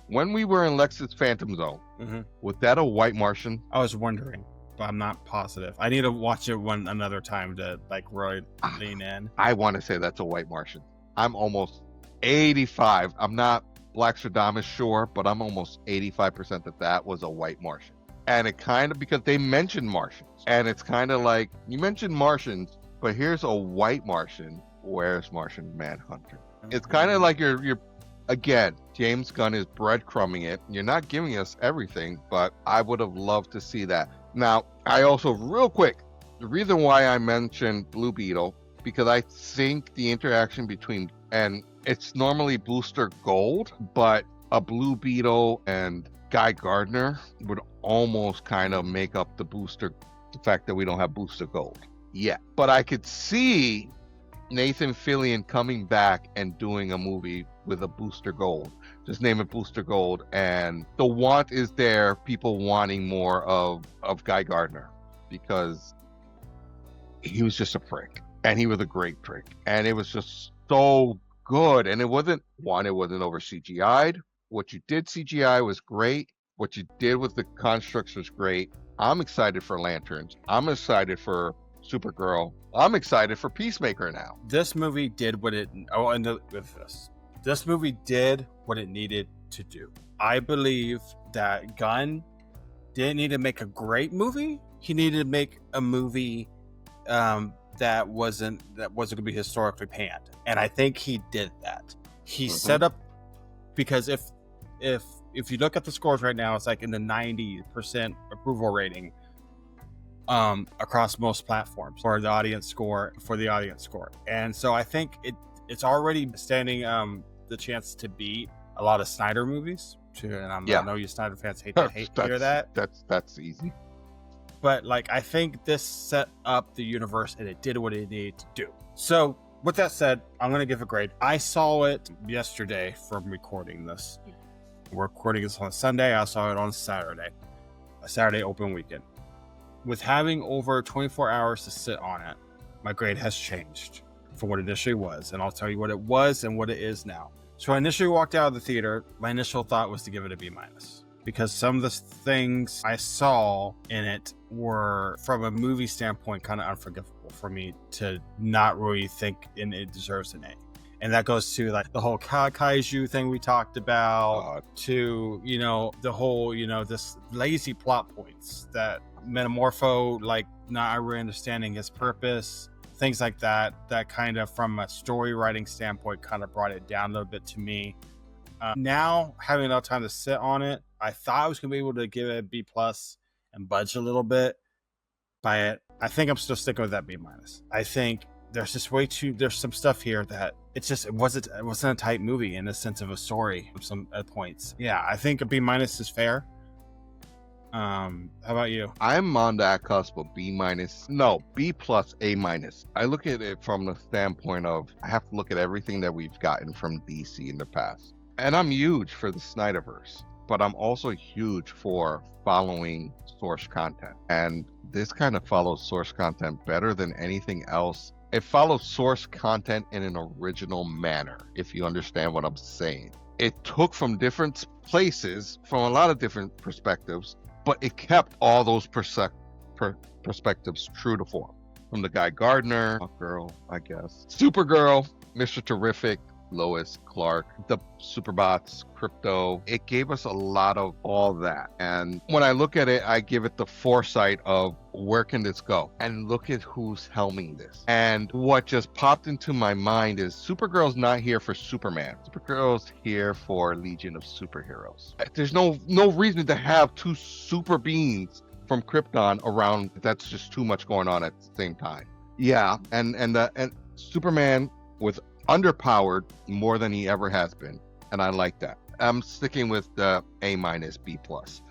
when we were in Lex's Phantom Zone, was that a white Martian?
I was wondering, but I'm not positive. I need to watch it another time to like really lean in.
I want to say that's a white Martian. I'm almost 85. I'm not Black Stradamus sure, but I'm almost 85% that was a white Martian. And it kind of, because they mentioned Martians, and it's kind of like, you mentioned Martians, but here's a white Martian. Where's Martian Manhunter? It's kind of like you're again, James Gunn is breadcrumbing it. You're not giving us everything, but I would have loved to see that. Now, I also, real quick, the reason why I mentioned Blue Beetle, because I think the interaction between, and it's normally Booster Gold, but a Blue Beetle and Guy Gardner would almost kind of make up the fact that we don't have Booster Gold yet. But I could see Nathan Fillion coming back and doing a movie with a Booster Gold. Just name it Booster Gold, and the want is there, people wanting more of Guy Gardner, because he was just a prick, and he was a great prick, and it was just so good. And it wasn't over CGI'd. What you did CGI was great. What you did with the constructs was great. I'm excited for Lanterns. I'm excited for Supergirl. I'm excited for Peacemaker now.
This movie did what it, this movie did what it needed to do. I believe that Gunn didn't need to make a great movie. He needed to make a movie that wasn't going to be historically panned, and I think he did that. He set up, because if you look at the scores right now, it's like in the 90% approval rating across most platforms for the audience score. And so I think it's already standing the chance to beat a lot of Snyder movies. And I know you Snyder fans hate to hear that.
That's easy.
But like, I think this set up the universe, and it did what it needed to do. So with that said, I'm going to give a grade. I saw it yesterday from recording this. We're recording this on Sunday. I saw it on Saturday. A Saturday open weekend. With having over 24 hours to sit on it, my grade has changed from what it initially was. And I'll tell you what it was and what it is now. So I initially walked out of the theater. My initial thought was to give it a B-, because some of the things I saw in it were, from a movie standpoint, kind of unforgivable for me to not really think it deserves an A. And that goes to like the whole kaiju thing we talked about,
God.
to, you know, the whole, you know, this lazy plot points that Metamorpho, like, not really understanding his purpose, things like that, that kind of, from a story writing standpoint, kind of brought it down a little bit to me. Now, having enough time to sit on it, I thought I was going to be able to give it a B plus and budge a little bit. But I think I'm still sticking with that B minus. I think there's just there's some stuff here that it wasn't a tight movie in the sense of a story of some at points. Yeah, I think a B minus is fair. How about you?
I'm on that cusp of B plus A minus. I look at it from the standpoint of I have to look at everything that we've gotten from DC in the past. And I'm huge for the Snyderverse, but I'm also huge for following source content. And this kind of follows source content better than anything else. It follows source content in an original manner, if you understand what I'm saying. It took from different places, from a lot of different perspectives, but it kept all those perspectives true to form. From the Guy Gardner, girl, I guess, Supergirl, Mr. Terrific, Lois, Clark, the Superbots, Crypto. It gave us a lot of all that. And when I look at it, I give it the foresight of where can this go? And look at who's helming this. And what just popped into my mind is Supergirl's not here for Superman. Supergirl's here for Legion of Superheroes. There's no reason to have two super beings from Krypton around. That's just too much going on at the same time. Yeah, and Superman was underpowered more than he ever has been, and I like that. I'm sticking with the A minus B plus,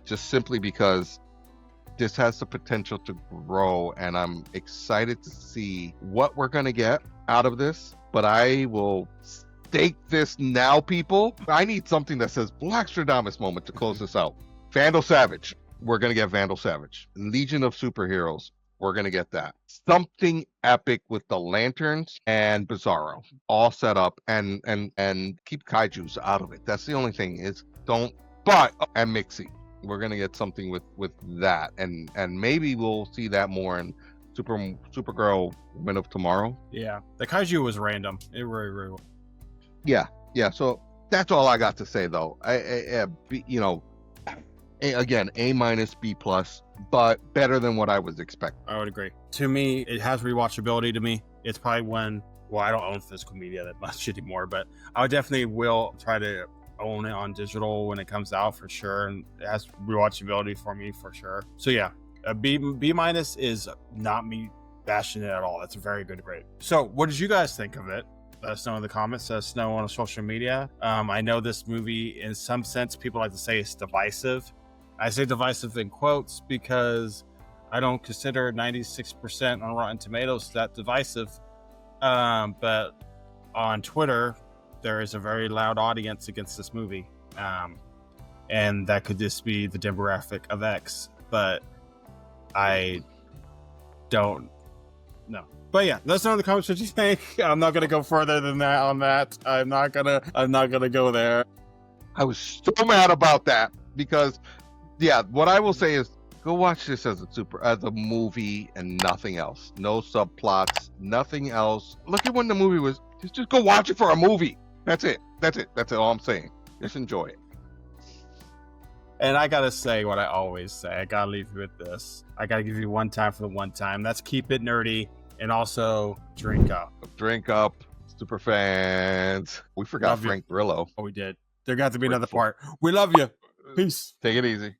just simply because this has the potential to grow, and I'm excited to see what we're gonna get out of this. But I will stake this now, people. I need something that says Black Stradamus moment to close this out. Vandal Savage, we're gonna get Vandal Savage. Legion of Superheroes, we're gonna get that. Something epic with the Lanterns and Bizarro all set up, and keep kaijus out of it. That's the only thing is and Mixie. We're gonna get something with that, and maybe we'll see that more in Supergirl Women of Tomorrow.
Yeah, the kaiju was random. It really was.
Yeah. So that's all I got to say, though. Again, A minus, B plus, but better than what I was expecting.
I would agree. To me, it has rewatchability to me. It's probably I don't own physical media that much anymore, but I definitely will try to own it on digital when it comes out for sure. And it has rewatchability for me for sure. So yeah, a B minus is not me bashing it at all. That's a very good grade. So what did you guys think of it? Let us know in the comments. Let us know on social media. I know this movie, in some sense, people like to say it's divisive. I say divisive in quotes because I don't consider 96% on Rotten Tomatoes that divisive. But on Twitter, there is a very loud audience against this movie. And that could just be the demographic of X. But I don't know. But yeah, let us know in the comments what you think. I'm not gonna go further than that on that. I'm not gonna go there.
I was so mad about that because, yeah, what I will say is go watch this as a movie and nothing else. No subplots, nothing else. Look at when the movie was. Just go watch it for a movie. That's it. That's all I'm saying. Just enjoy it.
And I gotta say what I always say. I gotta leave you with this. I gotta give you one time for the one time. That's keep it nerdy and also drink up.
Drink up, super fans. We forgot Frank Grillo.
Oh, we did. There got to be another part. We love you. Peace.
Take it easy.